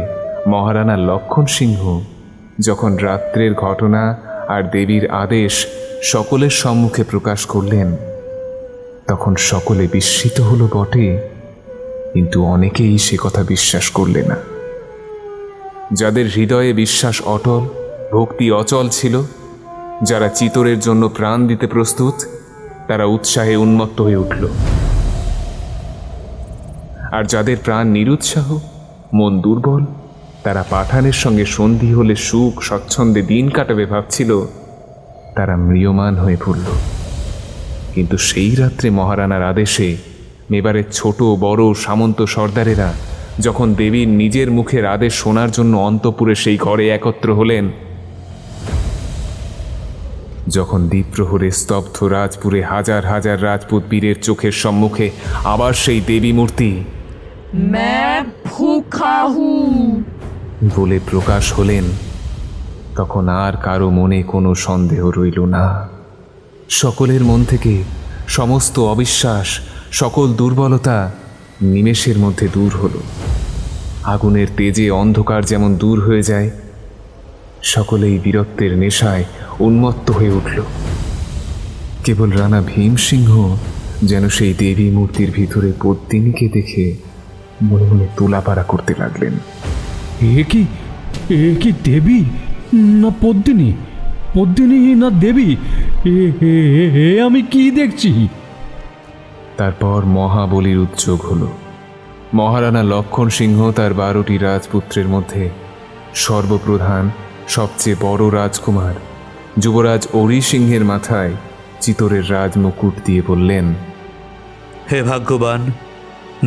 Speaker 3: মহারানা লক্ষণ সিংহ যখন রাত্রের ঘটনা আর দেবীর আদেশ সকলের সম্মুখে প্রকাশ করলেন, তখন সকলে বিস্মিত হলো বটে, কিন্তু অনেকেই সে কথা বিশ্বাস করলে না। যাদের হৃদয়ে বিশ্বাস অটল, ভক্তি অচল ছিল, যারা চিতোরের জন্য প্রাণ দিতে প্রস্তুত, তারা উৎসাহে উন্মত্ত হয়ে উঠল। আর যাদের প্রাণ নিরুৎসাহ,
Speaker 1: মন দুর্বল, তারা পাঠানের সঙ্গে সন্ধি হলে সুখ স্বচ্ছন্দে দিন কাটাবে ভাবছিল, তারা ম্রিয়মাণ হয়ে পড়ল। কিন্তু সেই রাত্রে মহারানার আদেশে মেবারের ছোট বড় সামন্ত সর্দারেরা যখন দেবীর নিজের মুখের আদেশ শোনার জন্য অন্তঃপুরে সেই ঘরে একত্র হলেন, যখন দ্বীপ্রহরে স্তব্ধ রাজপুরে হাজার হাজার রাজপুত বীরের চোখের সম্মুখে আবার সেই দেবী মূর্তি
Speaker 12: मैं भूखा हूँ
Speaker 1: বলে প্রকাশ হলেন, তখন আর কারো মনে কোনো সন্দেহ রইল না। সকলের মন থেকে সমস্ত অবিশ্বাস, সকল দুর্বলতা নিমেষের মধ্যে দূর হলো। আগুনের তেজে অন্ধকার যেমন দূর হয়ে যায়, সকলেই বীরত্বের নেশায় উন্মত্ত হয়ে উঠল। কেবল রানা ভীমসিংহ যেন সেই দেবী মূর্তির ভিতরে পদ্মিনীকে দেখে মনে মনে তোলাপাড়া করতে লাগলেন।
Speaker 5: এ কি দেবী না পদ্মিনী? পদ্মিনী না দেবী? এ আমি কি দেখছি?
Speaker 1: তারপর মহাবলীর উদ্যোগ হল। মহারানা লক্ষণ সিংহ তার 12টি রাজপুত্রের মধ্যে সর্বপ্রধান সবচেয়ে বড় রাজকুমার যুবরাজ অরি সিংহের মাথায় চিতরের রাজমুকুট দিয়ে বললেন,
Speaker 7: হে ভাগ্যবান,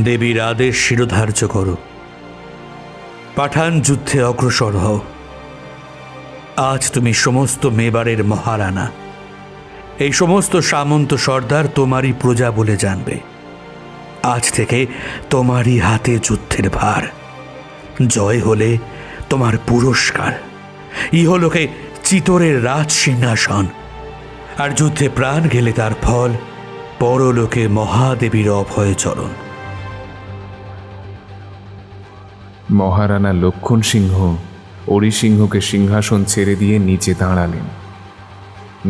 Speaker 7: দেবীর আদেশ শিরোধার্য করো। পাঠান যুদ্ধে অগ্রসর হও। আজ তুমি সমস্ত মেবারের মহারানা। এই সমস্ত সামন্ত সর্দার তোমারই প্রজা বলে জানবে। আজ থেকে তোমারই হাতে যুদ্ধের ভার। জয় হলে তোমার পুরস্কার ইহলোকে চিতরের রাজ সিংহাসন, আর যুদ্ধে প্রাণ গেলে তার ফল পরলোকে মহাদেবীর অভয় চরণ।
Speaker 1: মহারানা লক্ষণ সিংহ অরি সিংহকে সিংহাসন ছেড়ে দিয়ে নিচে দাঁড়ালেন।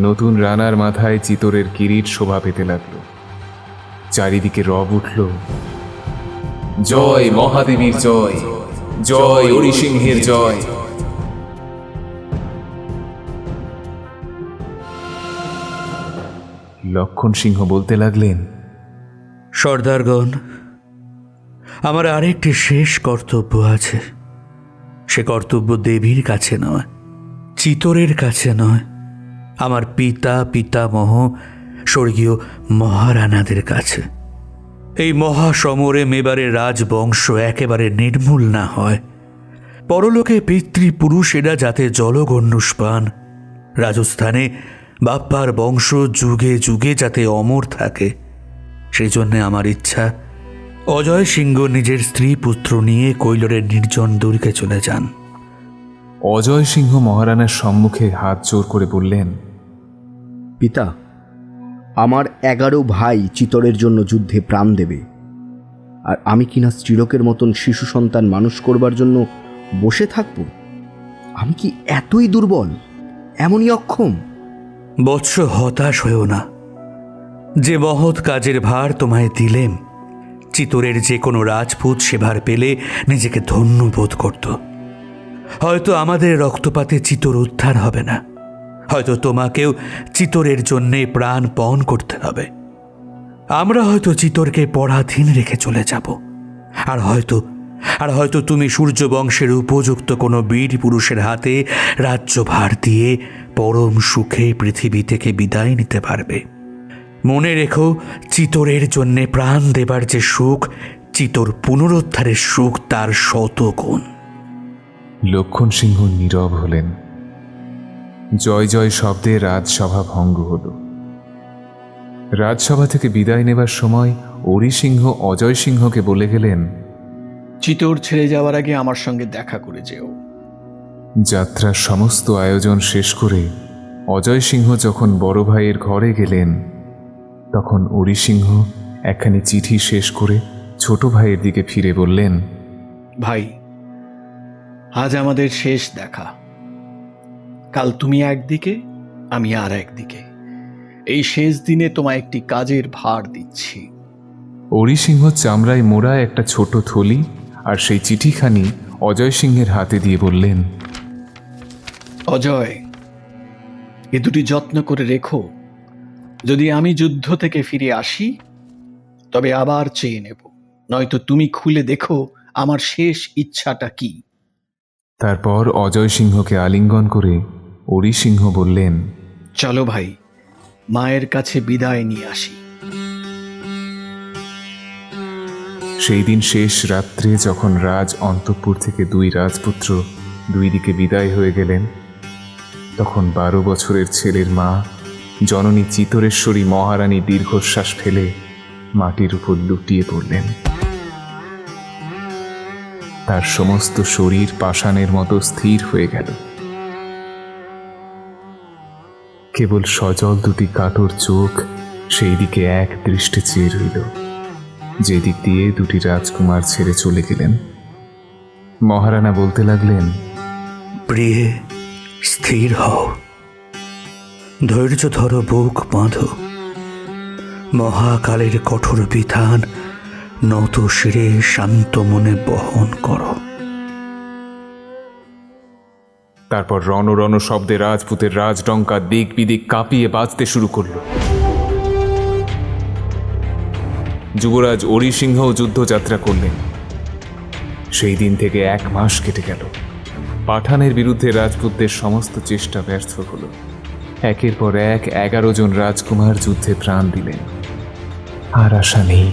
Speaker 1: নতুন রানার মাথায় চিতরের কিরিট শোভা পেতে লাগল। চারিদিকে রব উঠল, জয় মহাদেবীর জয়, জয় অরি সিংহের জয়। লক্ষণ সিংহ বলতে লাগলেন,
Speaker 7: সর্দারগণ, আমার আরেকটি শেষ কর্তব্য আছে। সে কর্তব্য দেবীর কাছে নয়, চিতরের কাছে নয়, আমার পিতা পিতামহ স্বর্গীয় মহারানাদের কাছে। এই মহাসমরে মেবারের রাজবংশ একেবারে নির্মূল না হয়, পরলোকে পিতৃপুরুষেরা যাতে জলগণ্যুষ পান, রাজস্থানে বাপ্পার বংশ যুগে যুগে যাতে অমর থাকে, সেই জন্যে আমার ইচ্ছা অজয় সিংহ নিজের স্ত্রী পুত্র নিয়ে কৈলরের নির্জন দুর্গে চলে যান।
Speaker 1: অজয় সিংহ মহারানার সম্মুখে হাত জোর করে বললেন,
Speaker 9: পিতা, আমার 11 ভাই চিতরের জন্য যুদ্ধে প্রাণ দেবে, আর আমি কিনা স্ত্রীলোকের মতন শিশু সন্তান মানুষ করবার জন্য বসে থাকব? আমি কি এতই দুর্বল, এমনই অক্ষম?
Speaker 7: বৎস, হতাশ হয়েও না। যে মহৎ কাজের ভার তোমায় দিলেম, চিতরের যে কোনো রাজপুত সে ভার পেলে নিজেকে ধন্য বোধ করত। হয়তো আমাদের রক্তপাতে চিতর উদ্ধার হবে না, হয়তো তোমাকেও চিতরের জন্যে প্রাণপণ করতে হবে। আমরা হয়তো চিতরকে পরাধীন রেখে চলে যাব, আর হয়তো তুমি সূর্যবংশের উপযুক্ত কোনো বীর পুরুষের হাতে রাজ্যভার দিয়ে পরম সুখে পৃথিবী থেকে বিদায় নিতে পারবে। মনে রেখো, চিতরের জন্যে প্রাণ দেবার যে সুখ, চিতর পুনরুদ্ধারের সুখ তার 100 গুণ।
Speaker 1: লক্ষণ সিংহ নীরব হলেন। জয় জয় শব্দে রাজসভা ভঙ্গ হল। রাজসভা থেকে বিদায় নেবার সময় অরি সিংহ অজয় সিংহকে বলে গেলেন,
Speaker 13: চিতোর ছেড়ে যাওয়ার আগে আমার সঙ্গে দেখা করে যেও।
Speaker 1: যাত্রার সমস্ত আয়োজন শেষ করে অজয় সিংহ যখন বড় ভাইয়ের ঘরে গেলেন, তখন অরি সিংহ একখানি চিঠি শেষ করে ছোট ভাইয়ের দিকে ফিরে বললেন,
Speaker 13: ভাই, আজ আমাদের শেষ দেখা। কাল তুমি একদিকে, আমি আর একদিকে। এই শেষ দিনে তোমায় একটি কাজের ভার দিচ্ছি।
Speaker 1: অরি সিংহ চামড়ায় মোড়া একটা ছোট থলি আর সেই চিঠিখানি অজয় সিংহের হাতে দিয়ে বললেন,
Speaker 13: অজয়, এ দুটি যত্ন করে রেখো। যদি আমি যুদ্ধ থেকে ফিরে আসি তবে আবার চেয়ে নেব, নয়তো তুমি খুলে দেখো আমার শেষ ইচ্ছাটা কি।
Speaker 1: তারপর অজয় সিংহকে আলিঙ্গন করে অরি সিংহ বললেন,
Speaker 13: চলো ভাই, মায়ের কাছে বিদায় নিয়ে আসি।
Speaker 1: সেই দিন শেষ রাত্রে যখন রাজ অন্তঃপুর থেকে দুই রাজপুত্র দুই দিকে বিদায় হয়ে গেলেন, তখন 12 বছরের ছেলের মা জননী চিতরেশ্বরী মহারানী দীর্ঘশ্বাস ফেলে মাটির উপর লুটিয়ে পড়লেন। তার সমস্ত শরীর পাষাণের মতো স্থির হয়ে গেল। কেবল সজল দুটি কাতর চোখ সেই দিকে এক দৃষ্টে চেয়ে রইল, যেদিক দিয়ে দুটি রাজকুমার ছেড়ে চলে গেলেন। মহারানা বলতে লাগলেন,
Speaker 7: প্রিয়ে, স্থির হও, ধৈর্য ধরো, বুক বাঁধো, মহাকালের কঠোর বিধান নত শিরে শান্ত মনে বহন করো।
Speaker 1: তারপর রণ রণ শব্দে রাজপুতের রাজডঙ্কা দিক বিদিক কাঁপিয়ে বাজতে শুরু করল। যুবরাজ অরি সিংহও যুদ্ধযাত্রা করলেন। সেই দিন থেকে 1 মাস কেটে গেল। পাঠানের বিরুদ্ধে রাজপুতদের সমস্ত চেষ্টা ব্যর্থ হল। একের পর এক 11 জন রাজকুমার যুদ্ধে প্রাণ দিলেন। আর আশা নেই,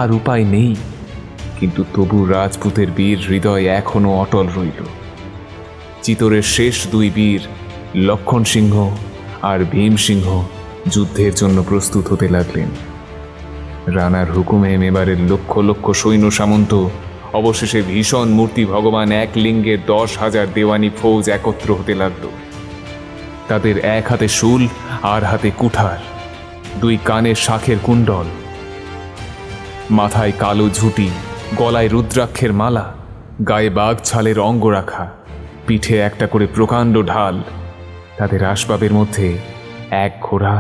Speaker 1: আর উপায় নেই, কিন্তু তবু রাজপুতের বীর হৃদয় এখনো অটল রইল। চিতরের শেষ 2 বীর লক্ষণ সিংহ আর ভীম সিংহ যুদ্ধের জন্য প্রস্তুত হতে লাগলেন। রানার হুকুমে মেবারের লক্ষ লক্ষ সৈন্য সামন্ত অবশেষে ভীষণ মূর্তি ভগবান এক লিঙ্গের 10,000 দেওয়ানি ফৌজ একত্র হতে লাগল। তাদের এক হাতে শূল আর হাতে কুঠার, 2 কানে শাঁখের কুণ্ডল, মাথায় কালো ঝুঁটি, গলায় রুদ্রাক্ষের মালা, গায়ে বাঘ ছালের অঙ্গরাখা, পিঠে একটা করে প্রকাণ্ড ঢাল। তাদের আসবাবের মধ্যে 1 ঘোড়া,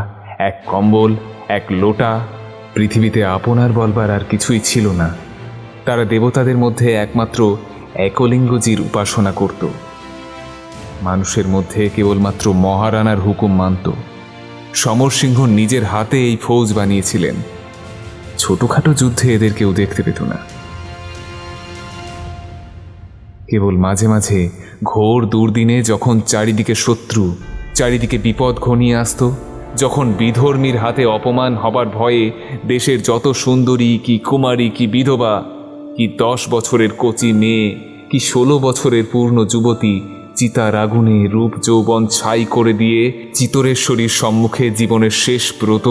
Speaker 1: 1 কম্বল, 1 লোটা। পৃথিবীতে আপনার বলবার আর কিছুই ছিল না। তারা দেবতাদের মধ্যে একমাত্র একলিঙ্গজির উপাসনা করত। মানুষের মধ্যে কেবলমাত্র মহারানার হুকুম মানত। সমরসিংহ নিজের হাতে এই ফৌজ বানিয়েছিলেন। ছোটখাটো যুদ্ধে এদের কেউ দেখতে পেত না। কেবল মাঝে মাঝে ঘোর দুর্দিনে যখন চারিদিকে শত্রু, চারিদিকে বিপদ ঘনিয়ে আসত, যখন বিধর্মীর হাতে অপমান হবার ভয়ে দেশের যত সুন্দরী কি কুমারী কি বিধবা কি 10 বছরের কচি মেয়ে কি 16 বছরের পূর্ণ যুবতী চিতার আগুনে রূপ যৌবন ছাই করে দিয়ে চিতরেশ্বরীর সম্মুখে জীবনের শেষ ব্রত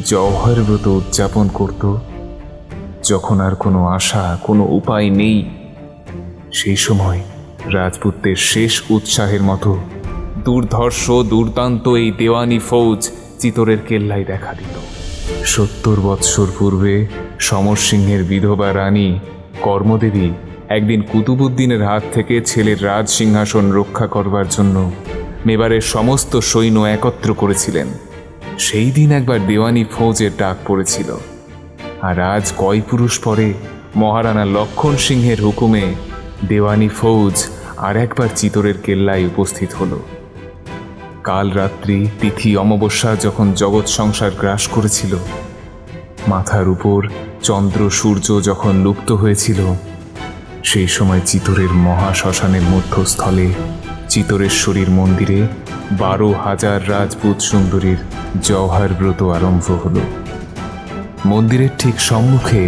Speaker 1: জওহর ব্রত উদযাপন করত, যখন আর কোনো আশা কোনো উপায় নেই, সেই সময় রাজপুতদের শেষ উৎসাহের মতো দুর্ধর্ষ দুর্দান্ত এই দেওয়ানি ফৌজ চিতরের কেল্লায় দেখা দিল। 70 বৎসর পূর্বে সমরসিংহের বিধবা রানী কর্মদেবী একদিন কুতুবুদ্দিনের হাত থেকে ছেলের রাজ সিংহাসন রক্ষা করবার জন্য মেবারের সমস্ত সৈন্য একত্র করেছিলেন। সেই দিন একবার দেওয়ানি ফৌজের ডাক পড়েছিল, আর আজ কয় পুরুষ পরে মহারানা লক্ষণ সিংহের হুকুমে দেওয়ানি ফৌজ আর একবার চিতরের কেল্লায় উপস্থিত হল। কাল রাত্রি তিথি অমাবস্যা যখন জগৎ সংসার গ্রাস করেছিল, মাথার উপর চন্দ্র সূর্য যখন লুপ্ত হয়েছিল, সেই সময় চিতরের মহাশ্মশানের মধ্যস্থলে চিতরেশ্বরীর মন্দিরে 12,000 রাজপুত সুন্দরীর জওহর ব্রত আরম্ভ হল। মন্দিরের ঠিক সম্মুখে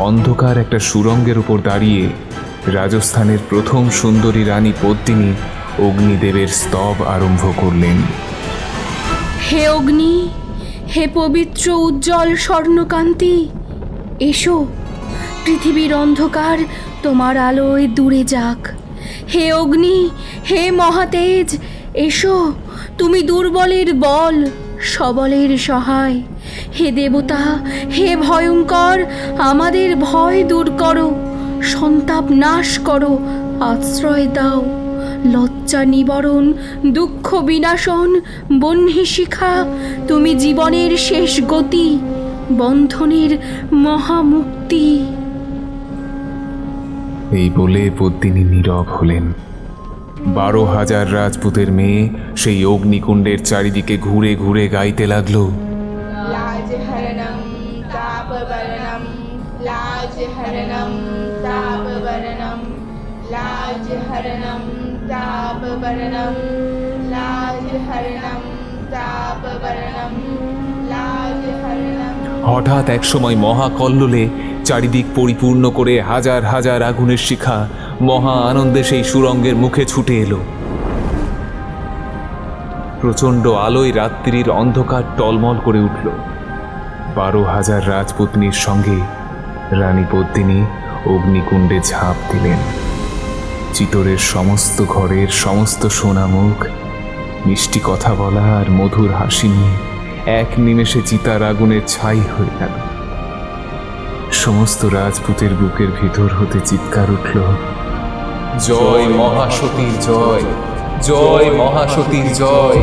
Speaker 1: অন্ধকার একটা সুরঙ্গের উপর দাঁড়িয়ে রাজস্থানের প্রথম সুন্দরী রানী পদ্মিনী অগ্নিদেবের স্তব আরম্ভ করলেন।
Speaker 4: হে অগ্নি, হে পবিত্র উজ্জ্বল স্বর্ণকান্তি, এসো, পৃথিবীর অন্ধকার তোমার আলোয় দূরে যাক। হে অগ্নি, হে মহাতেজ, এসো, তুমি দুর্বলের বল, সবলের সহায়। হে দেবতা, হে ভয়ঙ্কর, আমাদের ভয় দূর করো, সন্তাপ নাশ করো, আশ্রয় দাও। লজ্জা নিবারণ, দুঃখ বিনাশন, বহ্নি শিখা, তুমি জীবনের শেষ গতি, বন্ধনের মহামুক্তি।
Speaker 1: এই বলে পদ্মিনী নীরব হলেন। 12,000 রাজপুতের মেয়ে সেই অগ্নিকুণ্ডের চারিদিকে ঘুরে ঘুরে গাইতে লাগলো,
Speaker 12: लाजहरणं तापवर्णं लाजहरणं तापवर्णं लाजहरणं तापवर्णं लाजहरणं।
Speaker 1: হঠাৎ একসময় মহাকল্লোলে চারিদিক পরিপূর্ণ করে হাজার হাজার আগুনের শিখা মহা আনন্দে সেই সুরঙ্গের মুখে ছুটে এলো। প্রচণ্ড আলোয় রাত্রির অন্ধকার টলমল করে উঠল। 12,000 রাজপত্নীর সঙ্গে রানী পদ্মিনী অগ্নিকুণ্ডে ঝাঁপ দিলেন। চিতরের সমস্ত ঘরের সমস্ত সোনামুখ মিষ্টি কথা বলা আর মধুর হাসি নিয়ে এক নিমেষে চিতার আগুনের ছাই হয়ে গেল। সমস্ত রাজপুতের বুকের ভিতর হতে চিৎকার উঠল, জয় মহাসতীর জয়, জয় মহাসতীর জয়।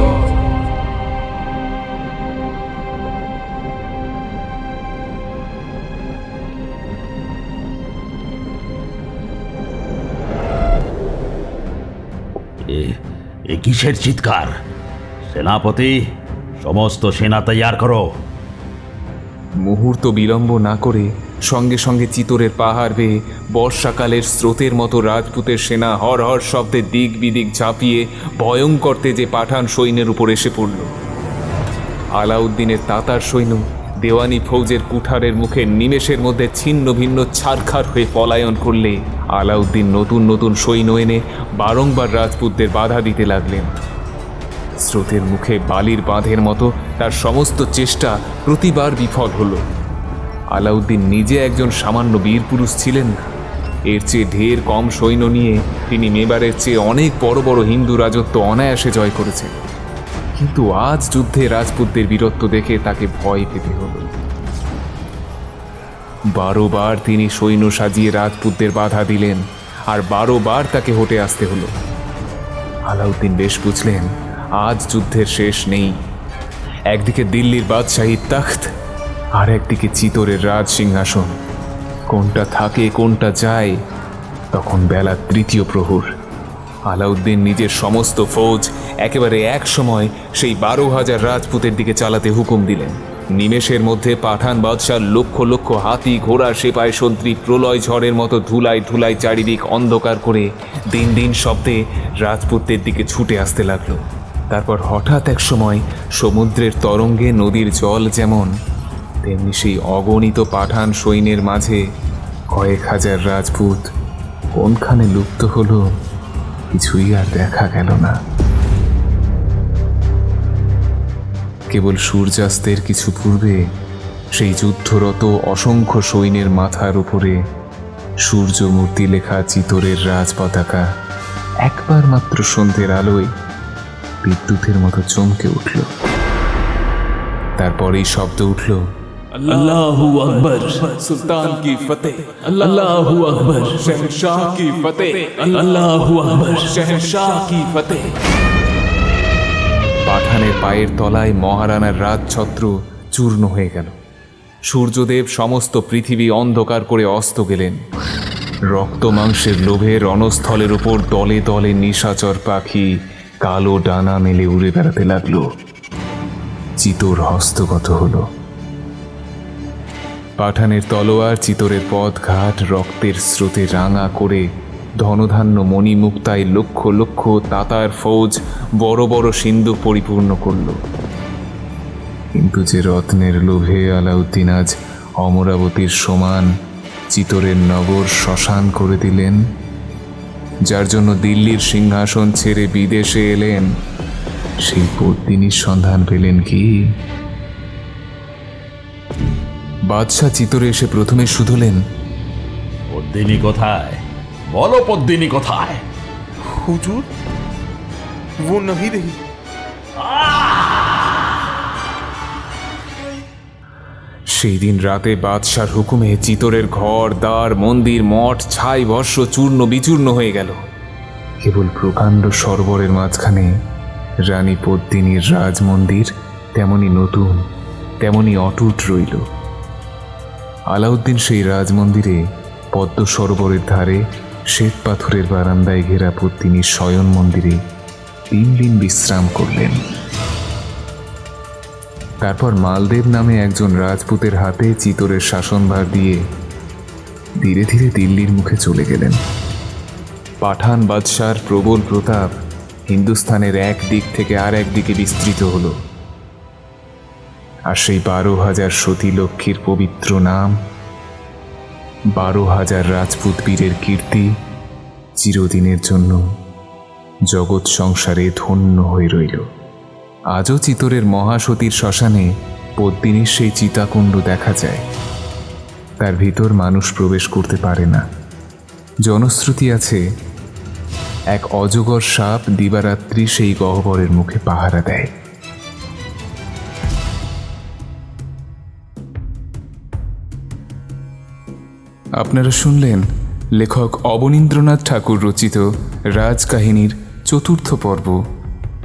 Speaker 2: এ কিসের চিৎকার? সেনাপতি, সমস্ত সেনা তৈয়ার করো।
Speaker 1: মুহূর্ত বিলম্ব না করে সঙ্গে সঙ্গে চিতরের পাহাড় বেয়ে বর্ষাকালের স্রোতের মতো রাজপুতের সেনা হর হর শব্দে দিক বিদিক ঝাঁপিয়ে ভয়ঙ্কর তেজে পাঠান সৈন্যের উপর এসে পড়ল। আলাউদ্দিনের তাতার সৈন্য দেওয়ানি ফৌজের কুঠারের মুখে নিমেষের মধ্যে ছিন্ন ভিন্ন ছারখার হয়ে পলায়ন করলে আলাউদ্দিন নতুন নতুন সৈন্য এনে বারংবার রাজপুতদের বাধা দিতে লাগলেন। স্রোতের মুখে বালির বাঁধের মতো তার সমস্ত চেষ্টা প্রতিবার বিফল হল। আলাউদ্দিন নিজে একজন সামান্য বীর পুরুষ ছিলেন না, এর চেয়ে ঢের কম সৈন্য নিয়ে তিনি মেবারের চেয়ে অনেক বড় বড় হিন্দু রাজত্ব অনায়াসে জয় করেছেন। কিন্তু আজ যুদ্ধে রাজপুতদের বীরত্ব দেখে তাকে ভয় পেতে হল। 12 বার তিনি সৈন্য সাজিয়ে রাজপুতদের বাধা দিলেন, আর 12 বার তাকে হটে আসতে হলো। আলাউদ্দিন বেশ বুঝলেন আজ যুদ্ধের শেষ নেই। একদিকে দিল্লির বাদশাহী তখ্ত, আর একদিকে চিতরের রাজ সিংহাসন। কোনটা থাকে কোনটা যায়? তখন বেলা 3য় প্রহর। আলাউদ্দিন নিজের সমস্ত ফৌজ একেবারে এক সময় সেই 12,000 রাজপুতের দিকে চালাতে হুকুম দিলেন। নিমেষের মধ্যে পাঠান বাদশার লক্ষ লক্ষ হাতি ঘোড়া সেপাই সন্ত্রী প্রলয় ঝড়ের মতো ধুলায় ধুলায় চারিদিক অন্ধকার করে দিন দিন শব্দে রাজপুতদের দিকে ছুটে আসতে লাগলো। তারপর হঠাৎ এক সময় সমুদ্রের তরঙ্গে নদীর জল যেমন, তেমনি সেই অগণিত পাঠান সৈন্যের মাঝে কয়েক হাজার রাজপুত কোনখানে লুপ্ত হলো কিছুই আর দেখা গেল না। কেবল সূর্যাস্তের কিছু পূর্বে সেই যুদ্ধরত অসংখ্য সৈন্যের মাথার উপরে সূর্যমূর্তি লেখা চিতরের রাজ পতাকা একবার মাত্র সন্ধ্যের আলোয় বিদ্যুতের মতো চমকে উঠল। তারপরেই শব্দ উঠল,
Speaker 5: আল্লাহু আকবার,
Speaker 1: সুলতান কি ফতেহ,
Speaker 5: আল্লাহু আকবার,
Speaker 1: শহনশাহ কি ফতেহ,
Speaker 5: আল্লাহু আকবার,
Speaker 1: শহনশাহ কি ফতেহ। পাঠানের পায়ের তলায় মহারানার রাজছত্র চূর্ণ হয়ে গেল। সূর্যদেব সমস্ত পৃথিবী অন্ধকার করে অস্ত গেলেন। রক্ত মাংসের লোভে রণস্থলের উপর দলে দলে নিশাচর পাখি কালো ডানা মেলে উড়ে বেড়াতে লাগলো। চিতর হস্তগত হলো। পাঠানের তলোয়ার চিতরের পথঘাট রক্তের স্রোতে রাঙা করে ধনধান্য মণিমুক্তায় লক্ষ লক্ষ তাতার ফৌজ বড় বড় সিন্ধুক পরিপূর্ণ করল। কিন্তু যে রত্নের লোভে আলাউদ্দিন আজ অমরাবতীর সমান চিতরের নগর শ্মশান করে দিলেন, যার জন্য দিল্লির সিংহাসন ছেড়ে বিদেশে এলেন, সেই পদ্মিনীর সন্ধান পেলেন কি? বাদশাহ চিতরে এসে প্রথমে শুধলেন,
Speaker 2: পদ্মিনী কোথায়? বলো পদ্মিনী কোথায়?
Speaker 8: হুজুর, वो नहीं रही।
Speaker 1: সেই দিন রাতে বাদশার হুকুমে চিতরের ঘর দ্বার মন্দির মঠ ছাই বর্ষ চূর্ণ বিচূর্ণ হয়ে গেল। কেবল প্রকাণ্ড সরোবরের মাঝখানে রানী পদ্মিনীর রাজমন্দির তেমনি নতুন তেমনি অটুট রইল। আলাউদ্দিন সেই রাজমন্দিরে পদ্ম সরোবরের ধারে শ্বেত পাথরের বারান্দায় ঘেরা পদ্মিনীর শয়ন মন্দিরে 3 দিন বিশ্রাম করলেন। তারপর মালদেব নামে একজন রাজপুতের হাতে চিতরের শাসনভার দিয়ে ধীরে ধীরে দিল্লির মুখে চলে গেলেন। পাঠান বাদশার প্রবল প্রতাপ হিন্দুস্তানের এক দিক থেকে আর এক দিকে বিস্তৃত হলো। আর সেই 12,000 সতী লক্ষ্মীর পবিত্র নাম, 12,000 রাজপুত বীরের কীর্তি চিরদিনের জন্য জগৎ সংসারে ধন্য হয়ে রইল। আজও চিতোরের মহাসতীর শ্মশানে পদ্মিনীর সেই চিতাকুণ্ড দেখা যায়। তার ভিতর মানুষ প্রবেশ করতে পারে না। জনশ্রুতি আছে, এক অজগর সাপ দিবারাত্রি সেই গহ্বরের মুখে পাহারা দেয়। আপনারা শুনলেন লেখক অবনীন্দ্রনাথ ঠাকুর রচিত রাজকাহিনীর 4র্থ পর্ব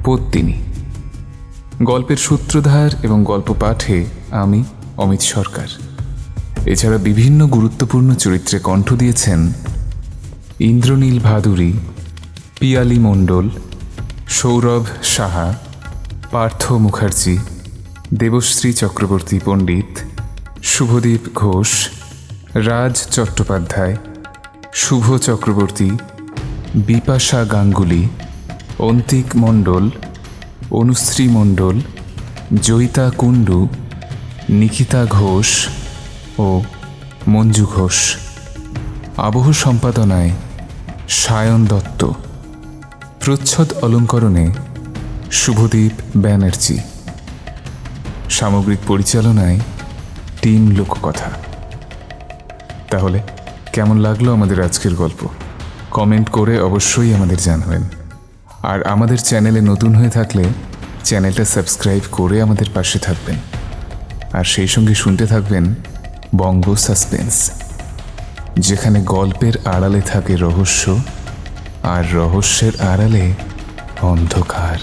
Speaker 1: পদ্মিনী। গল্পের সূত্রধার এবং গল্প পাঠে আমি অমিত সরকার। এছাড়া বিভিন্ন গুরুত্বপূর্ণ চরিত্রে কণ্ঠ দিয়েছেন ইন্দ্রনীল ভাদুরী, পিয়ালি মণ্ডল, সৌরভ সাহা, পার্থ মুখার্জি, দেবশ্রী চক্রবর্তী পণ্ডিত, শুভদীপ ঘোষ, রাজ চট্টোপাধ্যায়, শুভ চক্রবর্তী, বিপাশা গাঙ্গুলি, অন্তিক মণ্ডল, অনুশ্রী মণ্ডল, জয়িতা কুণ্ডু, নিকিতা ঘোষ ও মঞ্জু ঘোষ। আবহ সম্পাদনায় সায়ন দত্ত। প্রচ্ছদ অলঙ্করণে শুভদীপ ব্যানার্জি। সামগ্রিক পরিচালনায় টিম লোককথা। তাহলে কেমন লাগলো আমাদের আজকের গল্প? কমেন্ট করে অবশ্যই আমাদের জানাবেন। আর আমাদের চ্যানেলে নতুন হয়ে থাকলে চ্যানেলটা সাবস্ক্রাইব করে আমাদের পাশে থাকবেন। আর সেই সঙ্গে শুনতে থাকবেন বঙ্গ সাসপেন্স, যেখানে গল্পের আড়ালে থাকে রহস্য আর রহস্যের আড়ালে অন্ধকার।